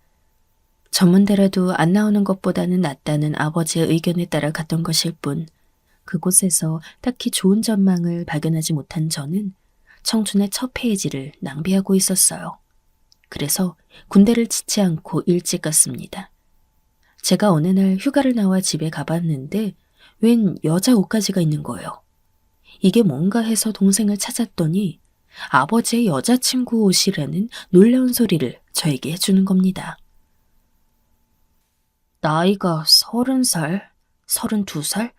전문대라도 안 나오는 것보다는 낫다는 아버지의 의견에 따라 갔던 것일 뿐 그곳에서 딱히 좋은 전망을 발견하지 못한 저는 청춘의 첫 페이지를 낭비하고 있었어요. 그래서 군대를 치지 않고 일찍 갔습니다. 제가 어느 날 휴가를 나와 집에 가봤는데 웬 여자 옷가지가 있는 거예요. 이게 뭔가 해서 동생을 찾았더니 아버지의 여자친구 옷이라는 놀라운 소리를 저에게 해주는 겁니다. 나이가 30살? 32살?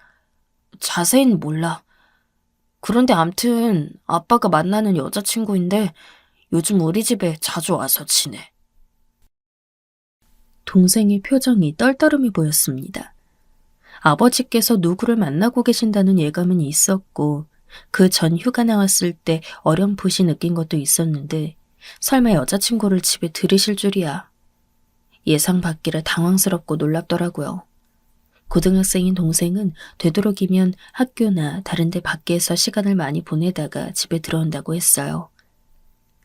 자세히는 몰라. 그런데 암튼 아빠가 만나는 여자친구인데 요즘 우리 집에 자주 와서 지내. 동생의 표정이 떨떠름해 보였습니다. 아버지께서 누구를 만나고 계신다는 예감은 있었고 그 전 휴가 나왔을 때 어렴풋이 느낀 것도 있었는데 설마 여자친구를 집에 들이실 줄이야. 예상 밖이라 당황스럽고 놀랍더라고요. 고등학생인 동생은 되도록이면 학교나 다른 데 밖에서 시간을 많이 보내다가 집에 들어온다고 했어요.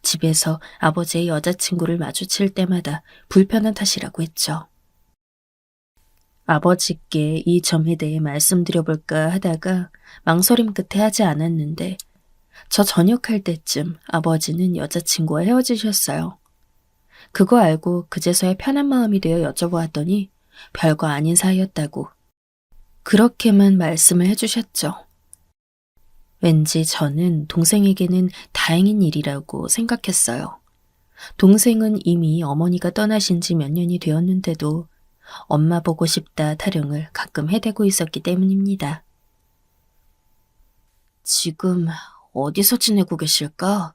집에서 아버지의 여자친구를 마주칠 때마다 불편한 탓이라고 했죠. 아버지께 이 점에 대해 말씀드려볼까 하다가 망설임 끝에 하지 않았는데 저 전역할 때쯤 아버지는 여자친구와 헤어지셨어요. 그거 알고 그제서야 편한 마음이 되어 여쭤보았더니 별거 아닌 사이였다고 그렇게만 말씀을 해주셨죠. 왠지 저는 동생에게는 다행인 일이라고 생각했어요. 동생은 이미 어머니가 떠나신 지 몇 년이 되었는데도 엄마 보고 싶다 타령을 가끔 해대고 있었기 때문입니다. 지금 어디서 지내고 계실까?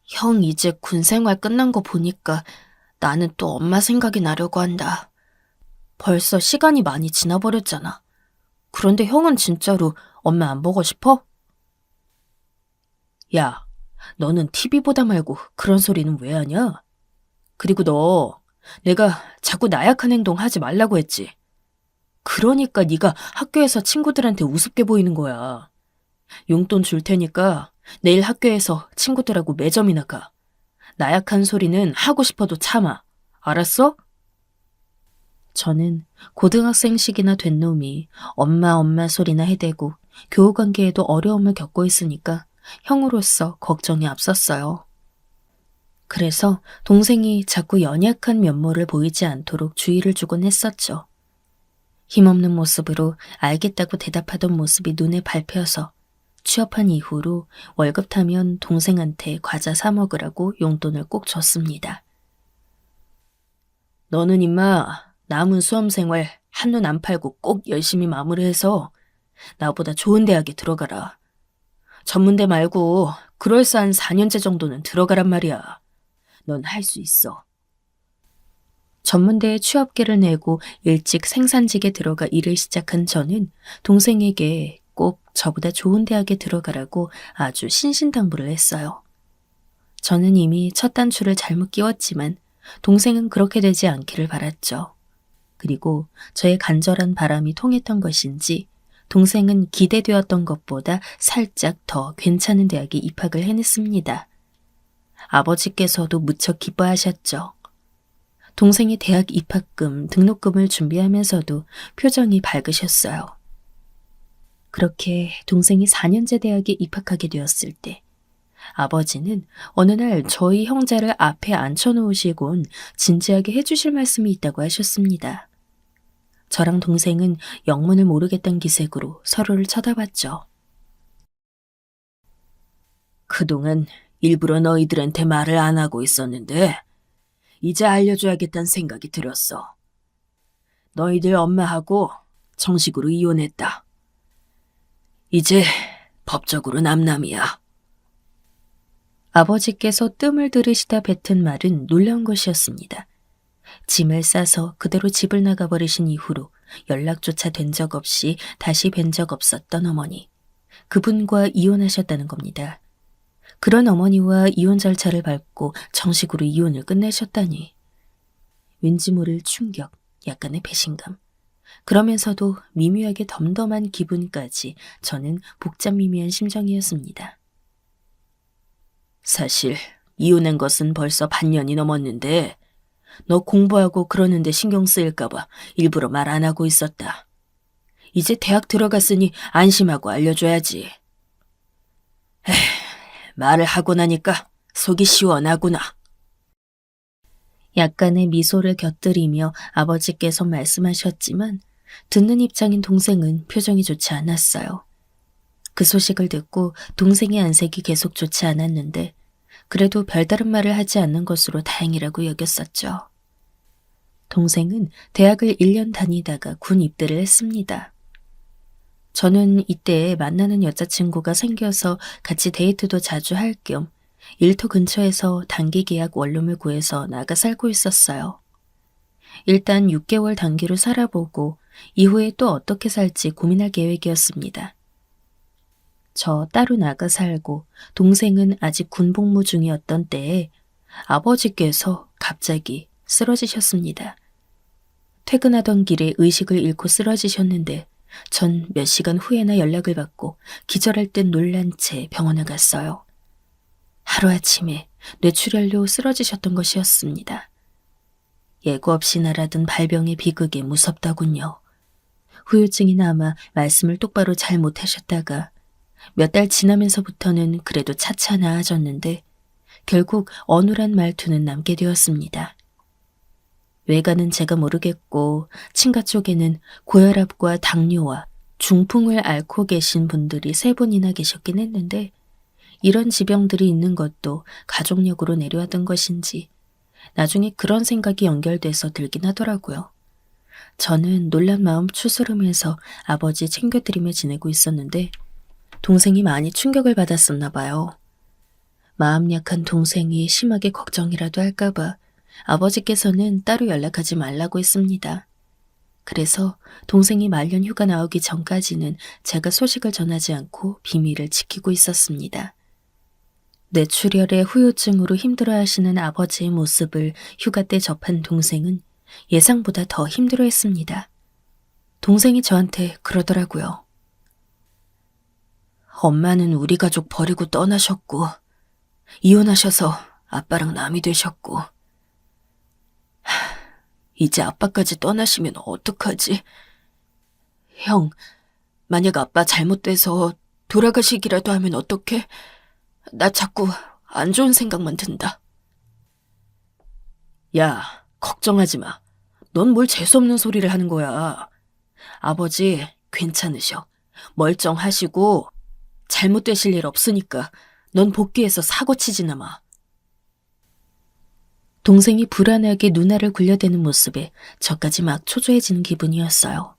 형 이제 군 생활 끝난 거 보니까 나는 또 엄마 생각이 나려고 한다. 벌써 시간이 많이 지나버렸잖아. 그런데 형은 진짜로 엄마 안 보고 싶어? 야, 너는 TV 보다 말고 그런 소리는 왜 하냐? 그리고 너, 내가 자꾸 나약한 행동 하지 말라고 했지. 그러니까 네가 학교에서 친구들한테 우습게 보이는 거야. 용돈 줄 테니까 내일 학교에서 친구들하고 매점이나 가. 나약한 소리는 하고 싶어도 참아. 알았어? 저는 고등학생식이나 된 놈이 엄마 소리나 해대고 교우관계에도 어려움을 겪고 있으니까 형으로서 걱정이 앞섰어요. 그래서 동생이 자꾸 연약한 면모를 보이지 않도록 주의를 주곤 했었죠. 힘없는 모습으로 알겠다고 대답하던 모습이 눈에 밟혀서 취업한 이후로 월급 타면 동생한테 과자 사 먹으라고 용돈을 꼭 줬습니다. 너는 임마 남은 수험생활 한눈 안 팔고 꼭 열심히 마무리해서 나보다 좋은 대학에 들어가라. 전문대 말고 그럴싸한 4년제 정도는 들어가란 말이야. 넌 할 수 있어. 전문대에 취업계를 내고 일찍 생산직에 들어가 일을 시작한 저는 동생에게 꼭 저보다 좋은 대학에 들어가라고 아주 신신당부를 했어요. 저는 이미 첫 단추를 잘못 끼웠지만 동생은 그렇게 되지 않기를 바랐죠. 그리고 저의 간절한 바람이 통했던 것인지 동생은 기대되었던 것보다 살짝 더 괜찮은 대학에 입학을 해냈습니다. 아버지께서도 무척 기뻐하셨죠. 동생의 대학 입학금, 등록금을 준비하면서도 표정이 밝으셨어요. 그렇게 동생이 4년제 대학에 입학하게 되었을 때 아버지는 어느 날 저희 형제를 앞에 앉혀놓으시곤 진지하게 해주실 말씀이 있다고 하셨습니다. 저랑 동생은 영문을 모르겠다는 기색으로 서로를 쳐다봤죠. 그동안 일부러 너희들한테 말을 안 하고 있었는데 이제 알려줘야겠다는 생각이 들었어. 너희들 엄마하고 정식으로 이혼했다. 이제 법적으로 남남이야. 아버지께서 뜸을 들이시다 뱉은 말은 놀라운 것이었습니다. 짐을 싸서 그대로 집을 나가버리신 이후로 연락조차 된 적 없이 다시 뵌 적 없었던 어머니. 그분과 이혼하셨다는 겁니다. 그런 어머니와 이혼 절차를 밟고 정식으로 이혼을 끝내셨다니. 왠지 모를 충격, 약간의 배신감. 그러면서도 미묘하게 덤덤한 기분까지 저는 복잡미미한 심정이었습니다. 사실 이혼한 것은 벌써 반년이 넘었는데 너 공부하고 그러는데 신경 쓰일까봐 일부러 말 안 하고 있었다. 이제 대학 들어갔으니 안심하고 알려줘야지. 에휴, 말을 하고 나니까 속이 시원하구나. 약간의 미소를 곁들이며 아버지께서 말씀하셨지만 듣는 입장인 동생은 표정이 좋지 않았어요. 그 소식을 듣고 동생의 안색이 계속 좋지 않았는데 그래도 별다른 말을 하지 않는 것으로 다행이라고 여겼었죠. 동생은 대학을 1년 다니다가 군 입대를 했습니다. 저는 이때 만나는 여자친구가 생겨서 같이 데이트도 자주 할 겸 일터 근처에서 단기 계약 원룸을 구해서 나가 살고 있었어요. 일단 6개월 단기로 살아보고 이후에 또 어떻게 살지 고민할 계획이었습니다. 저 따로 나가 살고 동생은 아직 군복무 중이었던 때에 아버지께서 갑자기 쓰러지셨습니다. 퇴근하던 길에 의식을 잃고 쓰러지셨는데 전 몇 시간 후에나 연락을 받고 기절할 듯 놀란 채 병원에 갔어요. 하루아침에 뇌출혈로 쓰러지셨던 것이었습니다. 예고 없이 날아든 발병의 비극이 무섭더군요. 후유증이 남아 말씀을 똑바로 잘 못하셨다가 몇 달 지나면서부터는 그래도 차차 나아졌는데 결국 어눌한 말투는 남게 되었습니다. 외가는 제가 모르겠고 친가 쪽에는 고혈압과 당뇨와 중풍을 앓고 계신 분들이 3분이나 계셨긴 했는데 이런 지병들이 있는 것도 가족력으로 내려왔던 것인지 나중에 그런 생각이 연결돼서 들긴 하더라고요. 저는 놀란 마음 추스르면서 아버지 챙겨드리며 지내고 있었는데 동생이 많이 충격을 받았었나 봐요. 마음 약한 동생이 심하게 걱정이라도 할까봐 아버지께서는 따로 연락하지 말라고 했습니다. 그래서 동생이 말년 휴가 나오기 전까지는 제가 소식을 전하지 않고 비밀을 지키고 있었습니다. 뇌출혈의 후유증으로 힘들어하시는 아버지의 모습을 휴가 때 접한 동생은 예상보다 더 힘들어했습니다. 동생이 저한테 그러더라고요. 엄마는 우리 가족 버리고 떠나셨고, 이혼하셔서 아빠랑 남이 되셨고, 이제 아빠까지 떠나시면 어떡하지? 형, 만약 아빠 잘못돼서 돌아가시기라도 하면 어떡해? 나 자꾸 안 좋은 생각만 든다. 야, 걱정하지 마. 넌 뭘 재수없는 소리를 하는 거야. 아버지 괜찮으셔. 멀쩡하시고 잘못되실 일 없으니까 넌 복귀해서 사고치지나 마. 동생이 불안하게 누나를 굴려대는 모습에 저까지 막 초조해지는 기분이었어요.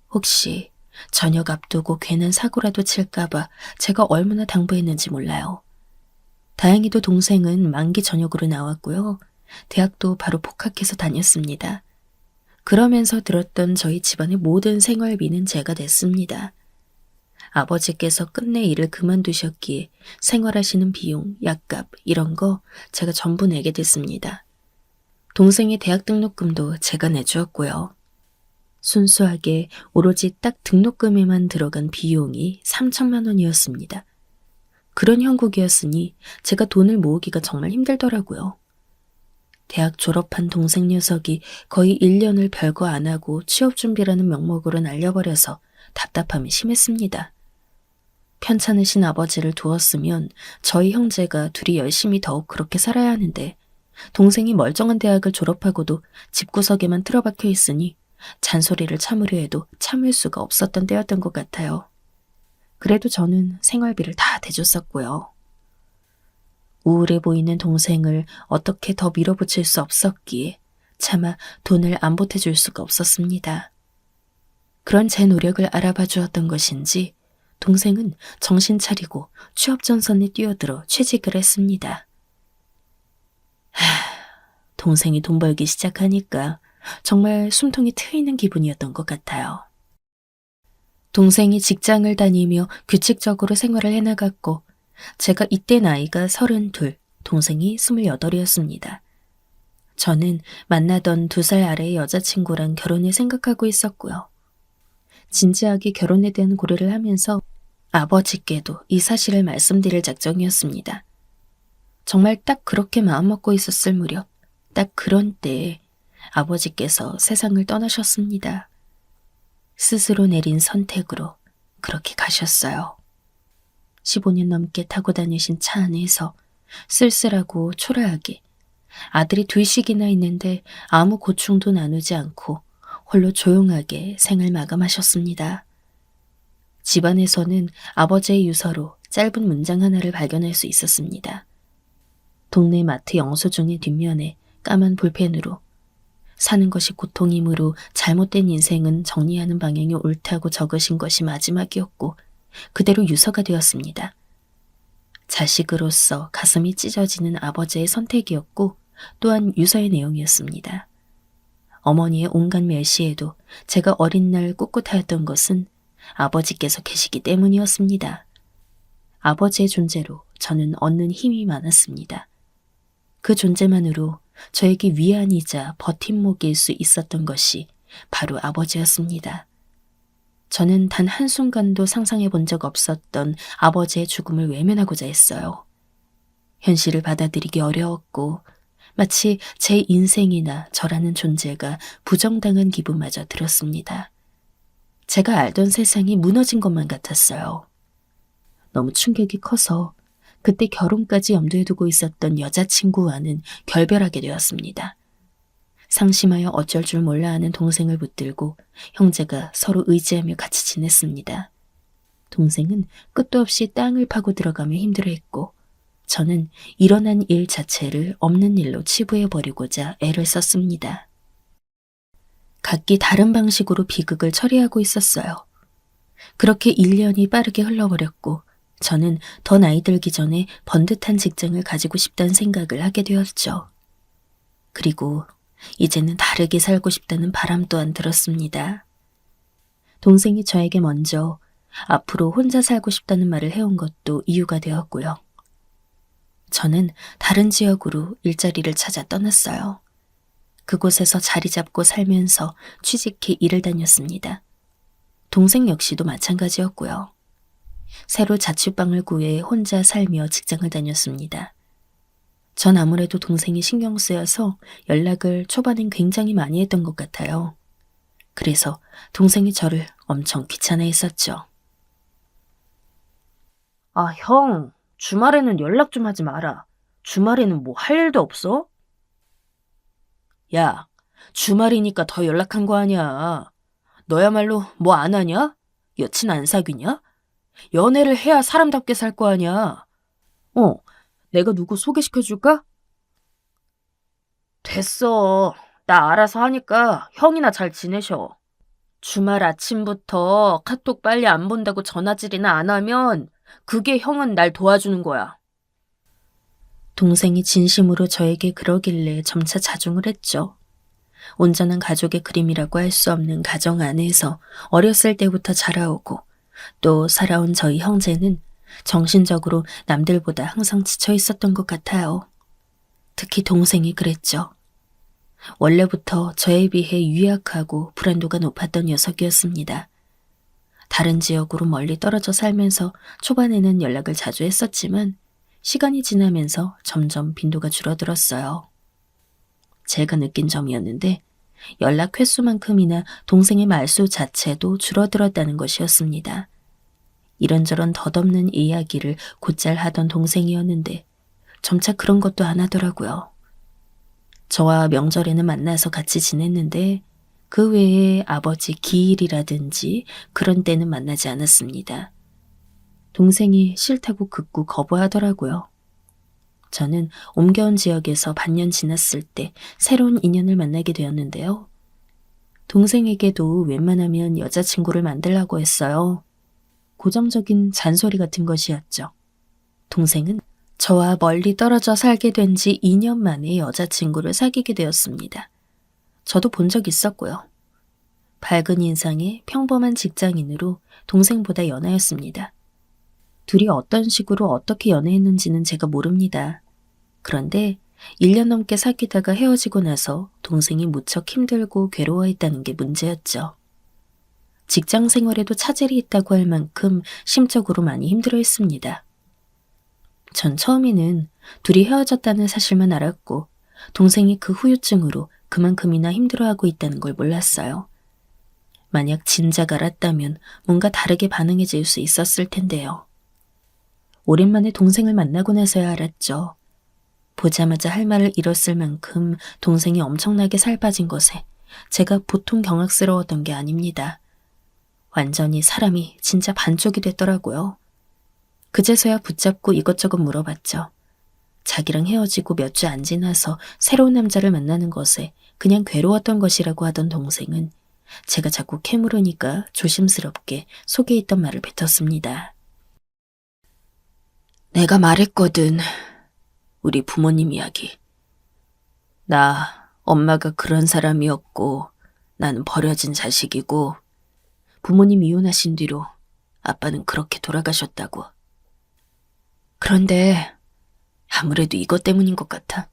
혹시 저녁 앞두고 괜한 사고라도 칠까봐 제가 얼마나 당부했는지 몰라요. 다행히도 동생은 만기 전역으로 나왔고요. 대학도 바로 복학해서 다녔습니다. 그러면서 들었던 저희 집안의 모든 생활비는 제가 냈습니다. 아버지께서 끝내 일을 그만두셨기에 생활하시는 비용, 약값 이런 거 제가 전부 내게 됐습니다. 동생의 대학 등록금도 제가 내주었고요. 순수하게 오로지 딱 등록금에만 들어간 비용이 3천만 원이었습니다. 그런 형국이었으니 제가 돈을 모으기가 정말 힘들더라고요. 대학 졸업한 동생 녀석이 거의 1년을 별거 안 하고 취업 준비라는 명목으로 날려버려서 답답함이 심했습니다. 편찮으신 아버지를 두었으면 저희 형제가 둘이 열심히 더욱 그렇게 살아야 하는데 동생이 멀쩡한 대학을 졸업하고도 집구석에만 틀어박혀 있으니 잔소리를 참으려 해도 참을 수가 없었던 때였던 것 같아요. 그래도 저는 생활비를 다 대줬었고요. 우울해 보이는 동생을 어떻게 더 밀어붙일 수 없었기에 차마 돈을 안 보태줄 수가 없었습니다. 그런 제 노력을 알아봐 주었던 것인지 동생은 정신 차리고 취업 전선에 뛰어들어 취직을 했습니다. 동생이 돈 벌기 시작하니까 정말 숨통이 트이는 기분이었던 것 같아요. 동생이 직장을 다니며 규칙적으로 생활을 해나갔고 제가 이때 나이가 32, 동생이 28이었습니다. 저는 만나던 2살 아래의 여자친구랑 결혼을 생각하고 있었고요. 진지하게 결혼에 대한 고려를 하면서 아버지께도 이 사실을 말씀드릴 작정이었습니다. 정말 딱 그렇게 마음먹고 있었을 무렵, 딱 그런 때에 아버지께서 세상을 떠나셨습니다. 스스로 내린 선택으로 그렇게 가셨어요. 15년 넘게 타고 다니신 차 안에서 쓸쓸하고 초라하게 아들이 둘씩이나 있는데 아무 고충도 나누지 않고 홀로 조용하게 생을 마감하셨습니다. 집안에서는 아버지의 유서로 짧은 문장 하나를 발견할 수 있었습니다. 동네 마트 영수증의 뒷면에 까만 볼펜으로 사는 것이 고통이므로 잘못된 인생은 정리하는 방향이 옳다고 적으신 것이 마지막이었고 그대로 유서가 되었습니다. 자식으로서 가슴이 찢어지는 아버지의 선택이었고 또한 유서의 내용이었습니다. 어머니의 온갖 멸시에도 제가 어린 날 꿋꿋하였던 것은 아버지께서 계시기 때문이었습니다. 아버지의 존재로 저는 얻는 힘이 많았습니다. 그 존재만으로 저에게 위안이자 버팀목일 수 있었던 것이 바로 아버지였습니다. 저는 단 한순간도 상상해 본 적 없었던 아버지의 죽음을 외면하고자 했어요. 현실을 받아들이기 어려웠고 마치 제 인생이나 저라는 존재가 부정당한 기분마저 들었습니다. 제가 알던 세상이 무너진 것만 같았어요. 너무 충격이 커서 그때 결혼까지 염두에 두고 있었던 여자친구와는 결별하게 되었습니다. 상심하여 어쩔 줄 몰라 하는 동생을 붙들고 형제가 서로 의지하며 같이 지냈습니다. 동생은 끝도 없이 땅을 파고 들어가며 힘들어했고 저는 일어난 일 자체를 없는 일로 치부해버리고자 애를 썼습니다. 각기 다른 방식으로 비극을 처리하고 있었어요. 그렇게 1년이 빠르게 흘러버렸고 저는 더 나이 들기 전에 번듯한 직장을 가지고 싶다는 생각을 하게 되었죠. 그리고 이제는 다르게 살고 싶다는 바람 또한 들었습니다. 동생이 저에게 먼저 앞으로 혼자 살고 싶다는 말을 해온 것도 이유가 되었고요. 저는 다른 지역으로 일자리를 찾아 떠났어요. 그곳에서 자리 잡고 살면서 취직해 일을 다녔습니다. 동생 역시도 마찬가지였고요. 새로 자취방을 구해 혼자 살며 직장을 다녔습니다. 전 아무래도 동생이 신경 쓰여서 연락을 초반엔 굉장히 많이 했던 것 같아요. 그래서 동생이 저를 엄청 귀찮아했었죠. 아, 형, 주말에는 연락 좀 하지 마라. 주말에는 뭐 할 일도 없어? 야, 주말이니까 더 연락한 거 아니야. 너야말로 뭐 안 하냐? 여친 안 사귀냐? 연애를 해야 사람답게 살 거 아니야. 내가 누구 소개시켜줄까? 됐어. 나 알아서 하니까 형이나 잘 지내셔. 주말 아침부터 카톡 빨리 안 본다고 전화질이나 안 하면 그게 형은 날 도와주는 거야. 동생이 진심으로 저에게 그러길래 점차 자중을 했죠. 온전한 가족의 그림이라고 할 수 없는 가정 안에서 어렸을 때부터 자라오고 또 살아온 저희 형제는 정신적으로 남들보다 항상 지쳐 있었던 것 같아요. 특히 동생이 그랬죠. 원래부터 저에 비해 유약하고 불안도가 높았던 녀석이었습니다. 다른 지역으로 멀리 떨어져 살면서 초반에는 연락을 자주 했었지만 시간이 지나면서 점점 빈도가 줄어들었어요. 제가 느낀 점이었는데 연락 횟수만큼이나 동생의 말수 자체도 줄어들었다는 것이었습니다. 이런저런 덧없는 이야기를 곧잘 하던 동생이었는데 점차 그런 것도 안 하더라고요. 저와 명절에는 만나서 같이 지냈는데 그 외에 아버지 기일이라든지 그런 때는 만나지 않았습니다. 동생이 싫다고 극구 거부하더라고요. 저는 옮겨온 지역에서 반년 지났을 때 새로운 인연을 만나게 되었는데요. 동생에게도 웬만하면 여자친구를 만들라고 했어요. 고정적인 잔소리 같은 것이었죠. 동생은 저와 멀리 떨어져 살게 된 지 2년 만에 여자친구를 사귀게 되었습니다. 저도 본 적 있었고요. 밝은 인상의 평범한 직장인으로 동생보다 연하였습니다. 둘이 어떤 식으로 어떻게 연애했는지는 제가 모릅니다. 그런데 1년 넘게 사귀다가 헤어지고 나서 동생이 무척 힘들고 괴로워했다는 게 문제였죠. 직장 생활에도 차질이 있다고 할 만큼 심적으로 많이 힘들어했습니다. 전 처음에는 둘이 헤어졌다는 사실만 알았고 동생이 그 후유증으로 그만큼이나 힘들어하고 있다는 걸 몰랐어요. 만약 진작 알았다면 뭔가 다르게 반응해질 수 있었을 텐데요. 오랜만에 동생을 만나고 나서야 알았죠. 보자마자 할 말을 잃었을 만큼 동생이 엄청나게 살 빠진 것에 제가 보통 경악스러웠던 게 아닙니다. 완전히 사람이 진짜 반쪽이 됐더라고요. 그제서야 붙잡고 이것저것 물어봤죠. 자기랑 헤어지고 몇 주 안 지나서 새로운 남자를 만나는 것에 그냥 괴로웠던 것이라고 하던 동생은 제가 자꾸 캐물으니까 조심스럽게 속에 있던 말을 뱉었습니다. 내가 말했거든. 우리 부모님 이야기. 나 엄마가 그런 사람이었고 나는 버려진 자식이고 부모님 이혼하신 뒤로 아빠는 그렇게 돌아가셨다고. 그런데 아무래도 이것 때문인 것 같아.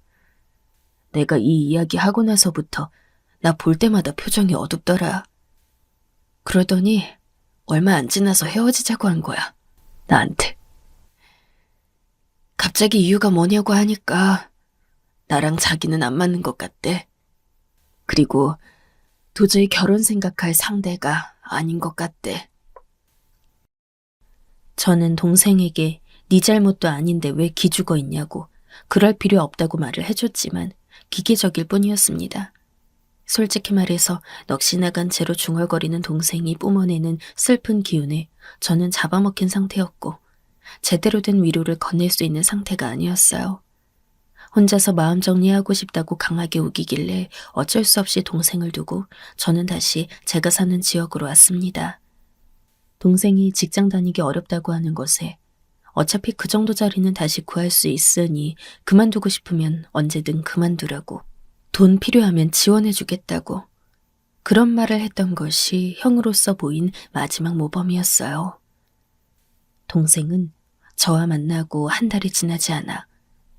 내가 이 이야기 하고 나서부터 나 볼 때마다 표정이 어둡더라. 그러더니 얼마 안 지나서 헤어지자고 한 거야. 나한테. 갑자기 이유가 뭐냐고 하니까 나랑 자기는 안 맞는 것 같대. 그리고 도저히 결혼 생각할 상대가 아닌 것 같대. 저는 동생에게 네 잘못도 아닌데 왜 기죽어 있냐고 그럴 필요 없다고 말을 해줬지만 기계적일 뿐이었습니다. 솔직히 말해서 넋이 나간 채로 중얼거리는 동생이 뿜어내는 슬픈 기운에 저는 잡아먹힌 상태였고 제대로 된 위로를 건넬 수 있는 상태가 아니었어요. 혼자서 마음 정리하고 싶다고 강하게 우기길래 어쩔 수 없이 동생을 두고 저는 다시 제가 사는 지역으로 왔습니다. 동생이 직장 다니기 어렵다고 하는 것에 어차피 그 정도 자리는 다시 구할 수 있으니 그만두고 싶으면 언제든 그만두라고, 돈 필요하면 지원해주겠다고, 그런 말을 했던 것이 형으로서 보인 마지막 모범이었어요. 동생은 저와 만나고 한 달이 지나지 않아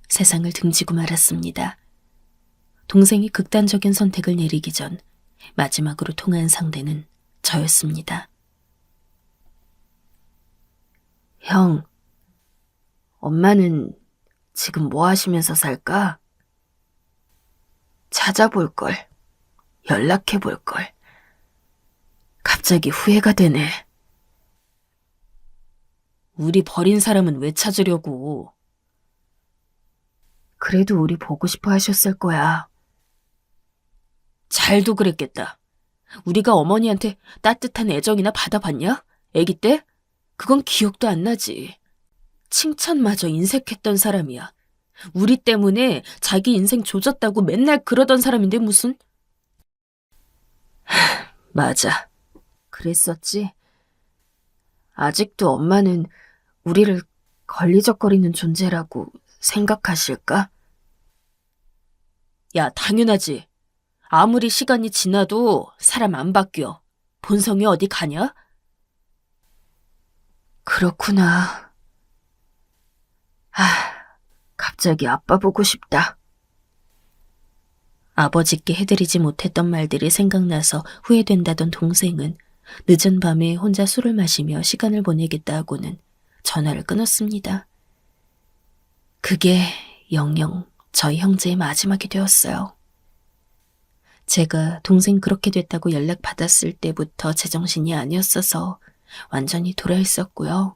세상을 등지고 말았습니다. 동생이 극단적인 선택을 내리기 전 마지막으로 통한 상대는 저였습니다. 형, 엄마는 지금 뭐 하시면서 살까? 찾아볼걸. 연락해볼걸. 갑자기 후회가 되네. 우리 버린 사람은 왜 찾으려고? 그래도 우리 보고 싶어 하셨을 거야. 잘도 그랬겠다. 우리가 어머니한테 따뜻한 애정이나 받아봤냐? 애기 때? 그건 기억도 안 나지. 칭찬마저 인색했던 사람이야. 우리 때문에 자기 인생 조졌다고 맨날 그러던 사람인데 무슨? 맞아. 그랬었지. 아직도 엄마는 우리를 걸리적거리는 존재라고 생각하실까? 야, 당연하지. 아무리 시간이 지나도 사람 안 바뀌어. 본성이 어디 가냐? 그렇구나. 갑자기 아빠 보고 싶다. 아버지께 해드리지 못했던 말들이 생각나서 후회된다던 동생은 늦은 밤에 혼자 술을 마시며 시간을 보내겠다 하고는 전화를 끊었습니다. 그게 영영 저희 형제의 마지막이 되었어요. 제가 동생 그렇게 됐다고 연락받았을 때부터 제정신이 아니었어서 완전히 돌아있었고요.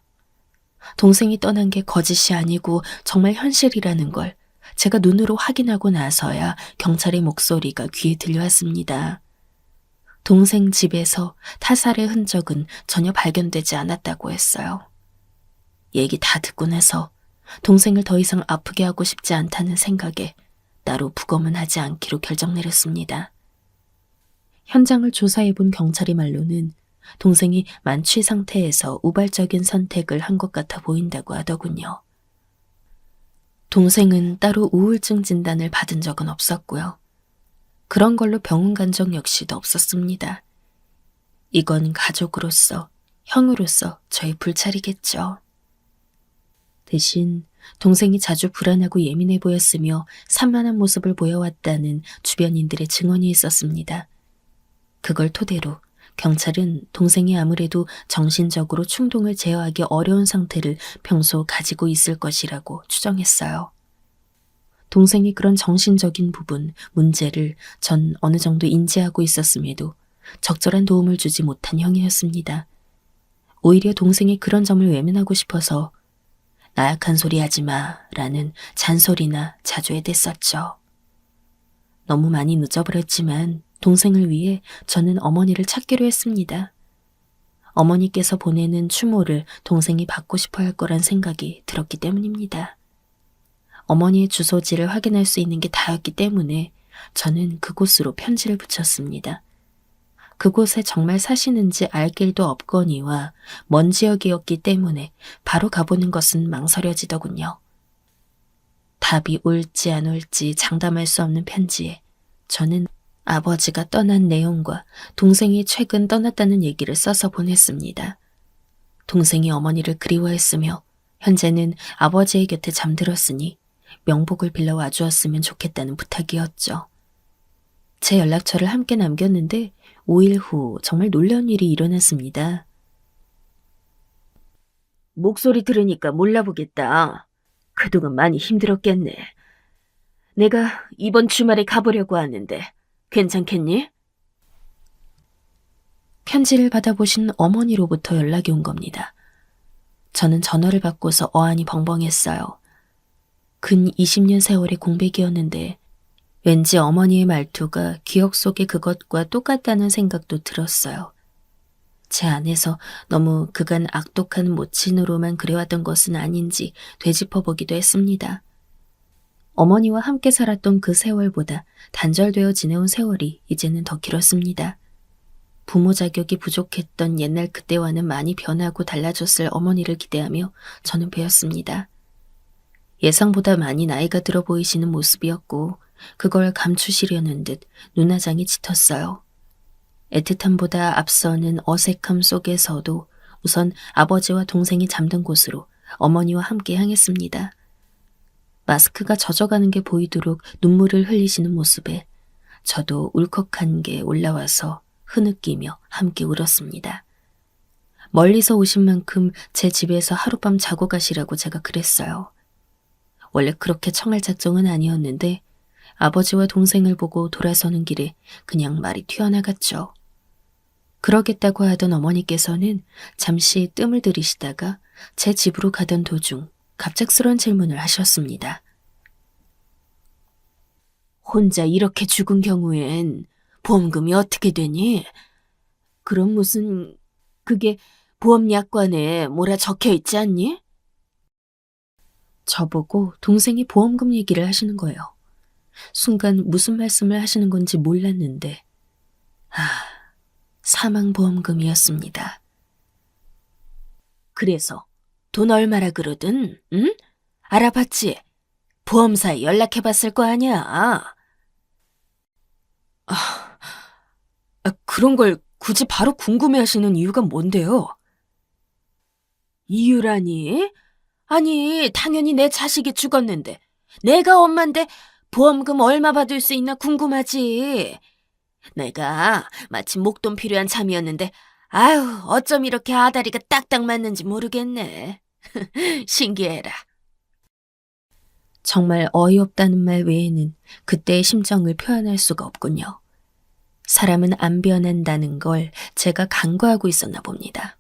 동생이 떠난 게 거짓이 아니고 정말 현실이라는 걸 제가 눈으로 확인하고 나서야 경찰의 목소리가 귀에 들려왔습니다. 동생 집에서 타살의 흔적은 전혀 발견되지 않았다고 했어요. 얘기 다 듣고 나서 동생을 더 이상 아프게 하고 싶지 않다는 생각에 따로 부검은 하지 않기로 결정 내렸습니다. 현장을 조사해본 경찰의 말로는 동생이 만취 상태에서 우발적인 선택을 한 것 같아 보인다고 하더군요. 동생은 따로 우울증 진단을 받은 적은 없었고요. 그런 걸로 병원 간 적 역시도 없었습니다. 이건 가족으로서, 형으로서 저의 불찰이겠죠. 대신 동생이 자주 불안하고 예민해 보였으며 산만한 모습을 보여왔다는 주변인들의 증언이 있었습니다. 그걸 토대로 경찰은 동생이 아무래도 정신적으로 충동을 제어하기 어려운 상태를 평소 가지고 있을 것이라고 추정했어요. 동생이 그런 정신적인 부분, 문제를 전 어느 정도 인지하고 있었음에도 적절한 도움을 주지 못한 형이었습니다. 오히려 동생이 그런 점을 외면하고 싶어서 나약한 소리 하지 마 라는 잔소리나 자주 해댔었죠. 너무 많이 늦어버렸지만 동생을 위해 저는 어머니를 찾기로 했습니다. 어머니께서 보내는 추모를 동생이 받고 싶어 할 거란 생각이 들었기 때문입니다. 어머니의 주소지를 확인할 수 있는 게 다였기 때문에 저는 그곳으로 편지를 붙였습니다. 그곳에 정말 사시는지 알 길도 없거니와 먼 지역이었기 때문에 바로 가보는 것은 망설여지더군요. 답이 올지 안 올지 장담할 수 없는 편지에 저는 아버지가 떠난 내용과 동생이 최근 떠났다는 얘기를 써서 보냈습니다. 동생이 어머니를 그리워했으며 현재는 아버지의 곁에 잠들었으니 명복을 빌려 와주었으면 좋겠다는 부탁이었죠. 제 연락처를 함께 남겼는데 5일 후 정말 놀라운 일이 일어났습니다. 목소리 들으니까 몰라보겠다. 그동안 많이 힘들었겠네. 내가 이번 주말에 가보려고 하는데 괜찮겠니? 편지를 받아보신 어머니로부터 연락이 온 겁니다. 저는 전화를 받고서 어안이 벙벙했어요. 근 20년 세월의 공백이었는데 왠지 어머니의 말투가 기억 속의 그것과 똑같다는 생각도 들었어요. 제 안에서 너무 그간 악독한 모친으로만 그래왔던 것은 아닌지 되짚어보기도 했습니다. 어머니와 함께 살았던 그 세월보다 단절되어 지내온 세월이 이제는 더 길었습니다. 부모 자격이 부족했던 옛날 그때와는 많이 변하고 달라졌을 어머니를 기대하며 저는 배웠습니다. 예상보다 많이 나이가 들어 보이시는 모습이었고 그걸 감추시려는 듯 눈화장이 짙었어요. 애틋함보다 앞서는 어색함 속에서도 우선 아버지와 동생이 잠든 곳으로 어머니와 함께 향했습니다. 마스크가 젖어가는 게 보이도록 눈물을 흘리시는 모습에 저도 울컥한 게 올라와서 흐느끼며 함께 울었습니다. 멀리서 오신 만큼 제 집에서 하룻밤 자고 가시라고 제가 그랬어요. 원래 그렇게 청할 작정은 아니었는데 아버지와 동생을 보고 돌아서는 길에 그냥 말이 튀어나갔죠. 그러겠다고 하던 어머니께서는 잠시 뜸을 들이시다가 제 집으로 가던 도중 갑작스러운 질문을 하셨습니다. 혼자 이렇게 죽은 경우엔 보험금이 어떻게 되니? 그럼 무슨 그게 보험약관에 뭐라 적혀 있지 않니? 저보고 동생이 보험금 얘기를 하시는 거예요. 순간 무슨 말씀을 하시는 건지 몰랐는데 사망보험금이었습니다. 그래서 돈 얼마라 그러든, 응? 알아봤지? 보험사에 연락해봤을 거 아니야. 그런 걸 굳이 바로 궁금해하시는 이유가 뭔데요? 이유라니? 아니, 당연히 내 자식이 죽었는데 내가 엄마인데 보험금 얼마 받을 수 있나 궁금하지. 내가 마침 목돈 필요한 참이었는데 아유, 어쩜 이렇게 아다리가 딱딱 맞는지 모르겠네. 신기해라. 정말 어이없다는 말 외에는 그때의 심정을 표현할 수가 없군요. 사람은 안 변한다는 걸 제가 간과하고 있었나 봅니다.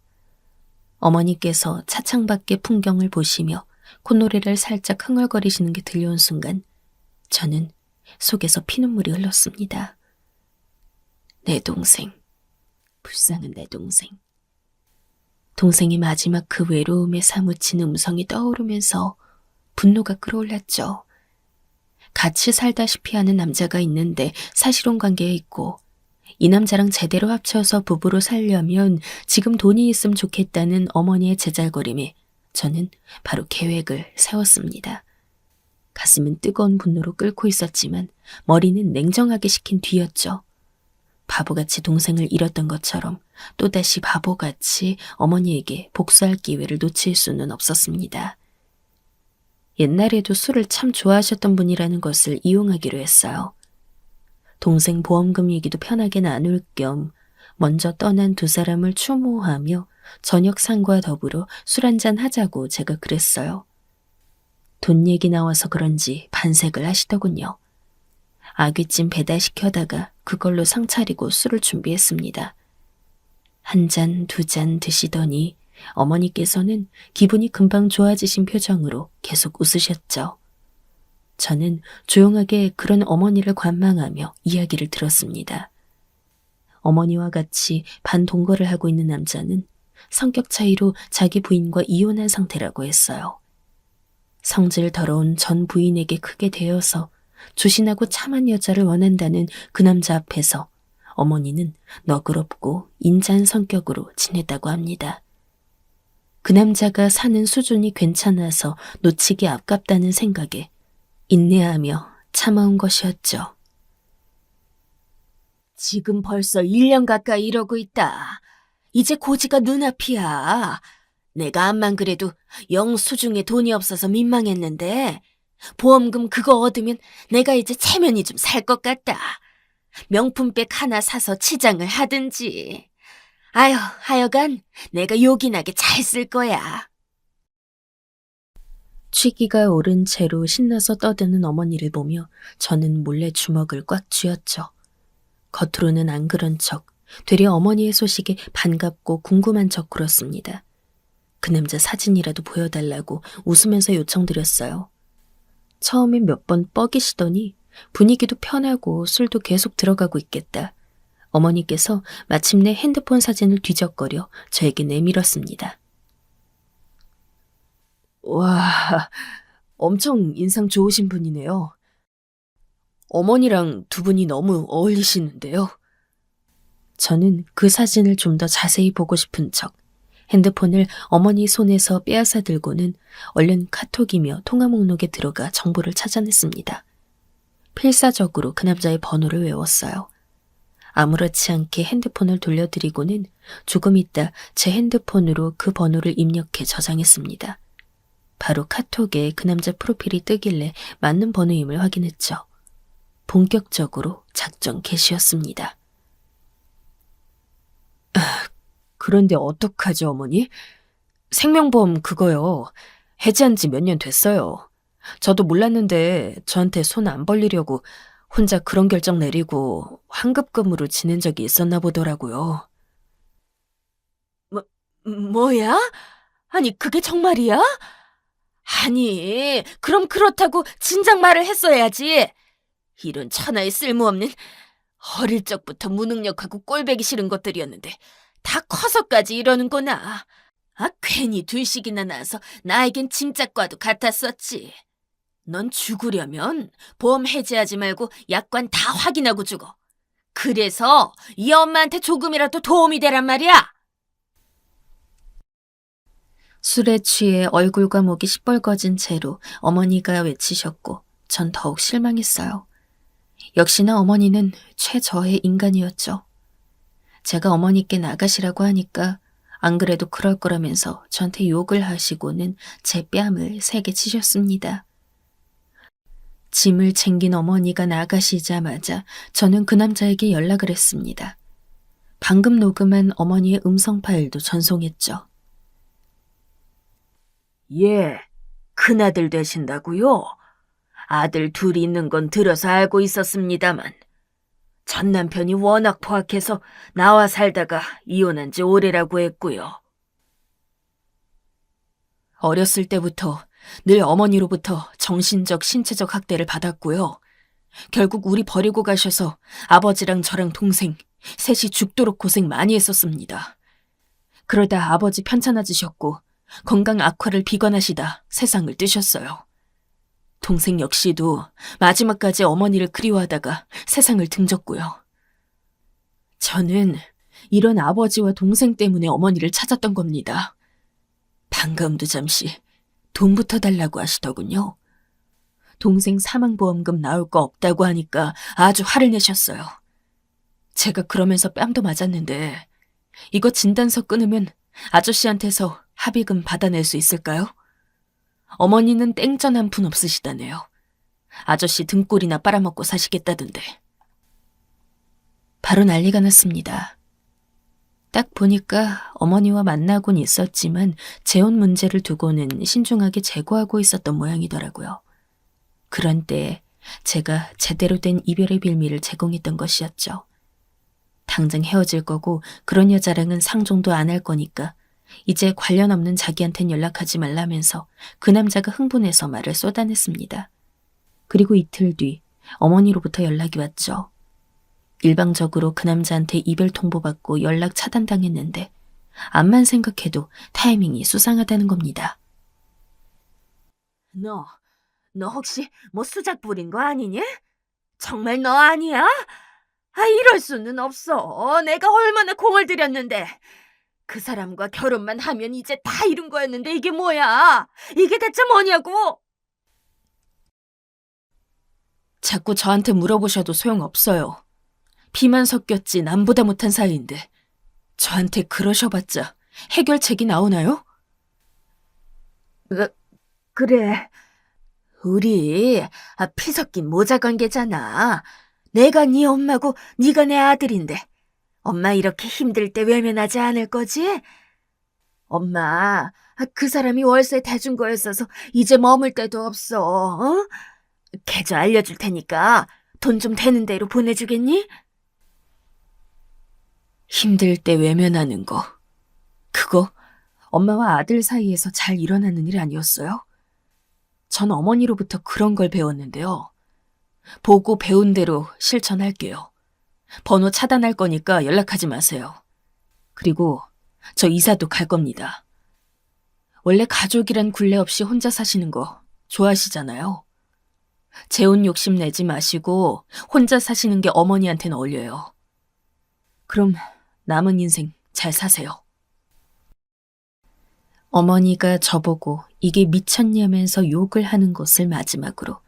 어머니께서 차창 밖의 풍경을 보시며 콧노래를 살짝 흥얼거리시는 게 들려온 순간 저는 속에서 피눈물이 흘렀습니다. 내 동생, 불쌍한 내 동생. 동생이 마지막 그 외로움에 사무친 음성이 떠오르면서 분노가 끌어올랐죠. 같이 살다시피 하는 남자가 있는데 사실혼 관계에 있고 이 남자랑 제대로 합쳐서 부부로 살려면 지금 돈이 있으면 좋겠다는 어머니의 제잘거림에 저는 바로 계획을 세웠습니다. 가슴은 뜨거운 분노로 끓고 있었지만 머리는 냉정하게 식힌 뒤였죠. 바보같이 동생을 잃었던 것처럼 또다시 바보같이 어머니에게 복수할 기회를 놓칠 수는 없었습니다. 옛날에도 술을 참 좋아하셨던 분이라는 것을 이용하기로 했어요. 동생 보험금 얘기도 편하게 나눌 겸 먼저 떠난 두 사람을 추모하며 저녁 상과 더불어 술 한잔 하자고 제가 그랬어요. 돈 얘기 나와서 그런지 반색을 하시더군요. 아귀찜 배달시켜다가 그걸로 상 차리고 술을 준비했습니다. 한 잔, 두 잔 드시더니 어머니께서는 기분이 금방 좋아지신 표정으로 계속 웃으셨죠. 저는 조용하게 그런 어머니를 관망하며 이야기를 들었습니다. 어머니와 같이 반동거를 하고 있는 남자는 성격 차이로 자기 부인과 이혼한 상태라고 했어요. 성질 더러운 전 부인에게 크게 대여서 조신하고 참한 여자를 원한다는 그 남자 앞에서 어머니는 너그럽고 인자한 성격으로 지냈다고 합니다. 그 남자가 사는 수준이 괜찮아서 놓치기 아깝다는 생각에 인내하며 참아온 것이었죠. 지금 벌써 1년 가까이 이러고 있다. 이제 고지가 눈앞이야. 내가 암만 그래도 영수중에 돈이 없어서 민망했는데 보험금 그거 얻으면 내가 이제 체면이 좀 살 것 같다. 명품백 하나 사서 치장을 하든지. 아휴, 하여간 내가 요긴하게 잘 쓸 거야. 취기가 오른 채로 신나서 떠드는 어머니를 보며 저는 몰래 주먹을 꽉 쥐었죠. 겉으로는 안 그런 척, 되려 어머니의 소식에 반갑고 궁금한 척 굴었습니다. 그 남자 사진이라도 보여달라고 웃으면서 요청드렸어요. 처음엔 몇 번 뻐기시더니 분위기도 편하고 술도 계속 들어가고 있겠다. 어머니께서 마침내 핸드폰 사진을 뒤적거려 저에게 내밀었습니다. 와, 엄청 인상 좋으신 분이네요. 어머니랑 두 분이 너무 어울리시는데요. 저는 그 사진을 좀 더 자세히 보고 싶은 척 핸드폰을 어머니 손에서 빼앗아 들고는 얼른 카톡이며 통화 목록에 들어가 정보를 찾아냈습니다. 필사적으로 그 남자의 번호를 외웠어요. 아무렇지 않게 핸드폰을 돌려드리고는 조금 있다 제 핸드폰으로 그 번호를 입력해 저장했습니다. 바로 카톡에 그 남자 프로필이 뜨길래 맞는 번호임을 확인했죠. 본격적으로 작전 개시였습니다. 그런데 어떡하죠, 어머니? 생명보험 그거요. 해지한 지 몇 년 됐어요. 저도 몰랐는데 저한테 손 안 벌리려고 혼자 그런 결정 내리고 환급금으로 지낸 적이 있었나 보더라고요. 뭐야? 아니, 그게 정말이야? 아니, 그럼 그렇다고 진작 말을 했어야지. 이런 천하의 쓸모없는 어릴 적부터 무능력하고 꼴배기 싫은 것들이었는데 다 커서까지 이러는구나. 아, 괜히 둘씩이나 나서 나에겐 짐짝과도 같았었지. 넌 죽으려면 보험 해지하지 말고 약관 다 확인하고 죽어. 그래서 이 엄마한테 조금이라도 도움이 되란 말이야. 술에 취해 얼굴과 목이 시뻘거진 채로 어머니가 외치셨고 전 더욱 실망했어요. 역시나 어머니는 최저의 인간이었죠. 제가 어머니께 나가시라고 하니까 안 그래도 그럴 거라면서 저한테 욕을 하시고는 제 뺨을 세게 치셨습니다. 짐을 챙긴 어머니가 나가시자마자 저는 그 남자에게 연락을 했습니다. 방금 녹음한 어머니의 음성 파일도 전송했죠. 예, 큰아들 되신다고요? 아들 둘이 있는 건 들어서 알고 있었습니다만 전 남편이 워낙 포악해서 나와 살다가 이혼한 지 오래라고 했고요. 어렸을 때부터 늘 어머니로부터 정신적, 신체적 학대를 받았고요. 결국 우리 버리고 가셔서 아버지랑 저랑 동생 셋이 죽도록 고생 많이 했었습니다. 그러다 아버지 편찮아지셨고 건강 악화를 비관하시다 세상을 뜨셨어요. 동생 역시도 마지막까지 어머니를 그리워하다가 세상을 등졌고요. 저는 이런 아버지와 동생 때문에 어머니를 찾았던 겁니다. 방금도 잠시 돈부터 달라고 하시더군요. 동생 사망보험금 나올 거 없다고 하니까 아주 화를 내셨어요. 제가 그러면서 뺨도 맞았는데 이거 진단서 끊으면 아저씨한테서 합의금 받아낼 수 있을까요? 어머니는 땡전 한 푼 없으시다네요. 아저씨 등골이나 빨아먹고 사시겠다던데. 바로 난리가 났습니다. 딱 보니까 어머니와 만나곤 있었지만 재혼 문제를 두고는 신중하게 제거하고 있었던 모양이더라고요. 그런 때에 제가 제대로 된 이별의 빌미를 제공했던 것이었죠. 당장 헤어질 거고 그런 여자랑은 상종도 안 할 거니까 이제 관련 없는 자기한텐 연락하지 말라면서 그 남자가 흥분해서 말을 쏟아냈습니다. 그리고 이틀 뒤 어머니로부터 연락이 왔죠. 일방적으로 그 남자한테 이별 통보받고 연락 차단당했는데 암만 생각해도 타이밍이 수상하다는 겁니다. 너 혹시 뭐 수작 부린 거 아니니? 정말 너 아니야? 아, 이럴 수는 없어. 내가 얼마나 공을 들였는데. 그 사람과 결혼만 하면 이제 다 이룬 거였는데 이게 뭐야? 이게 대체 뭐냐고? 자꾸 저한테 물어보셔도 소용없어요. 피만 섞였지 남보다 못한 사이인데 저한테 그러셔봤자 해결책이 나오나요? 그래. 우리 피 섞인 모자 관계잖아. 내가 네 엄마고 네가 내 아들인데 엄마 이렇게 힘들 때 외면하지 않을 거지? 엄마, 그 사람이 월세 대준 거였어서 이제 머물 데도 없어. 어? 계좌 알려줄 테니까 돈 좀 되는 대로 보내주겠니? 힘들 때 외면하는 거. 그거 엄마와 아들 사이에서 잘 일어나는 일 아니었어요? 전 어머니로부터 그런 걸 배웠는데요. 보고 배운 대로 실천할게요. 번호 차단할 거니까 연락하지 마세요. 그리고 저 이사도 갈 겁니다. 원래 가족이란 굴레 없이 혼자 사시는 거 좋아하시잖아요. 재혼 욕심 내지 마시고 혼자 사시는 게 어머니한테는 어울려요. 그럼 남은 인생 잘 사세요. 어머니가 저보고 이게 미쳤냐면서 욕을 하는 것을 마지막으로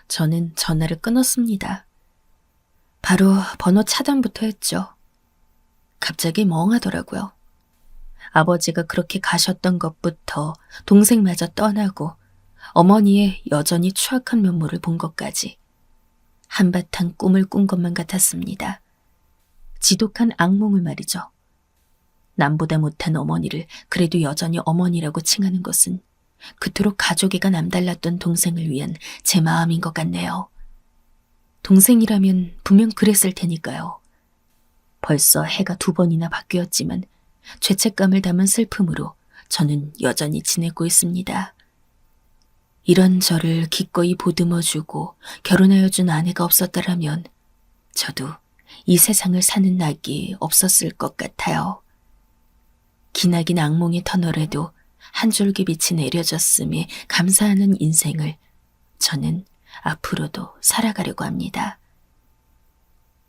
저는 전화를 끊었습니다. 바로 번호 차단부터 했죠. 갑자기 멍하더라고요. 아버지가 그렇게 가셨던 것부터 동생마저 떠나고 어머니의 여전히 추악한 면모를 본 것까지 한바탕 꿈을 꾼 것만 같았습니다. 지독한 악몽을 말이죠. 남보다 못한 어머니를 그래도 여전히 어머니라고 칭하는 것은 그토록 가족애가 남달랐던 동생을 위한 제 마음인 것 같네요. 동생이라면 분명 그랬을 테니까요. 벌써 해가 2번이나 바뀌었지만 죄책감을 담은 슬픔으로 저는 여전히 지내고 있습니다. 이런 저를 기꺼이 보듬어주고 결혼하여준 아내가 없었더라면 저도 이 세상을 사는 낙이 없었을 것 같아요. 기나긴 악몽의 터널에도 한 줄기 빛이 내려졌음에 감사하는 인생을 저는 앞으로도 살아가려고 합니다.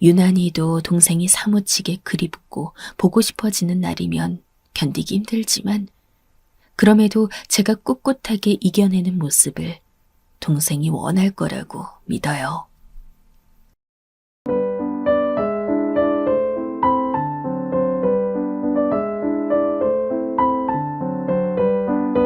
유난히도 동생이 사무치게 그립고 보고 싶어지는 날이면 견디기 힘들지만 그럼에도 제가 꿋꿋하게 이겨내는 모습을 동생이 원할 거라고 믿어요.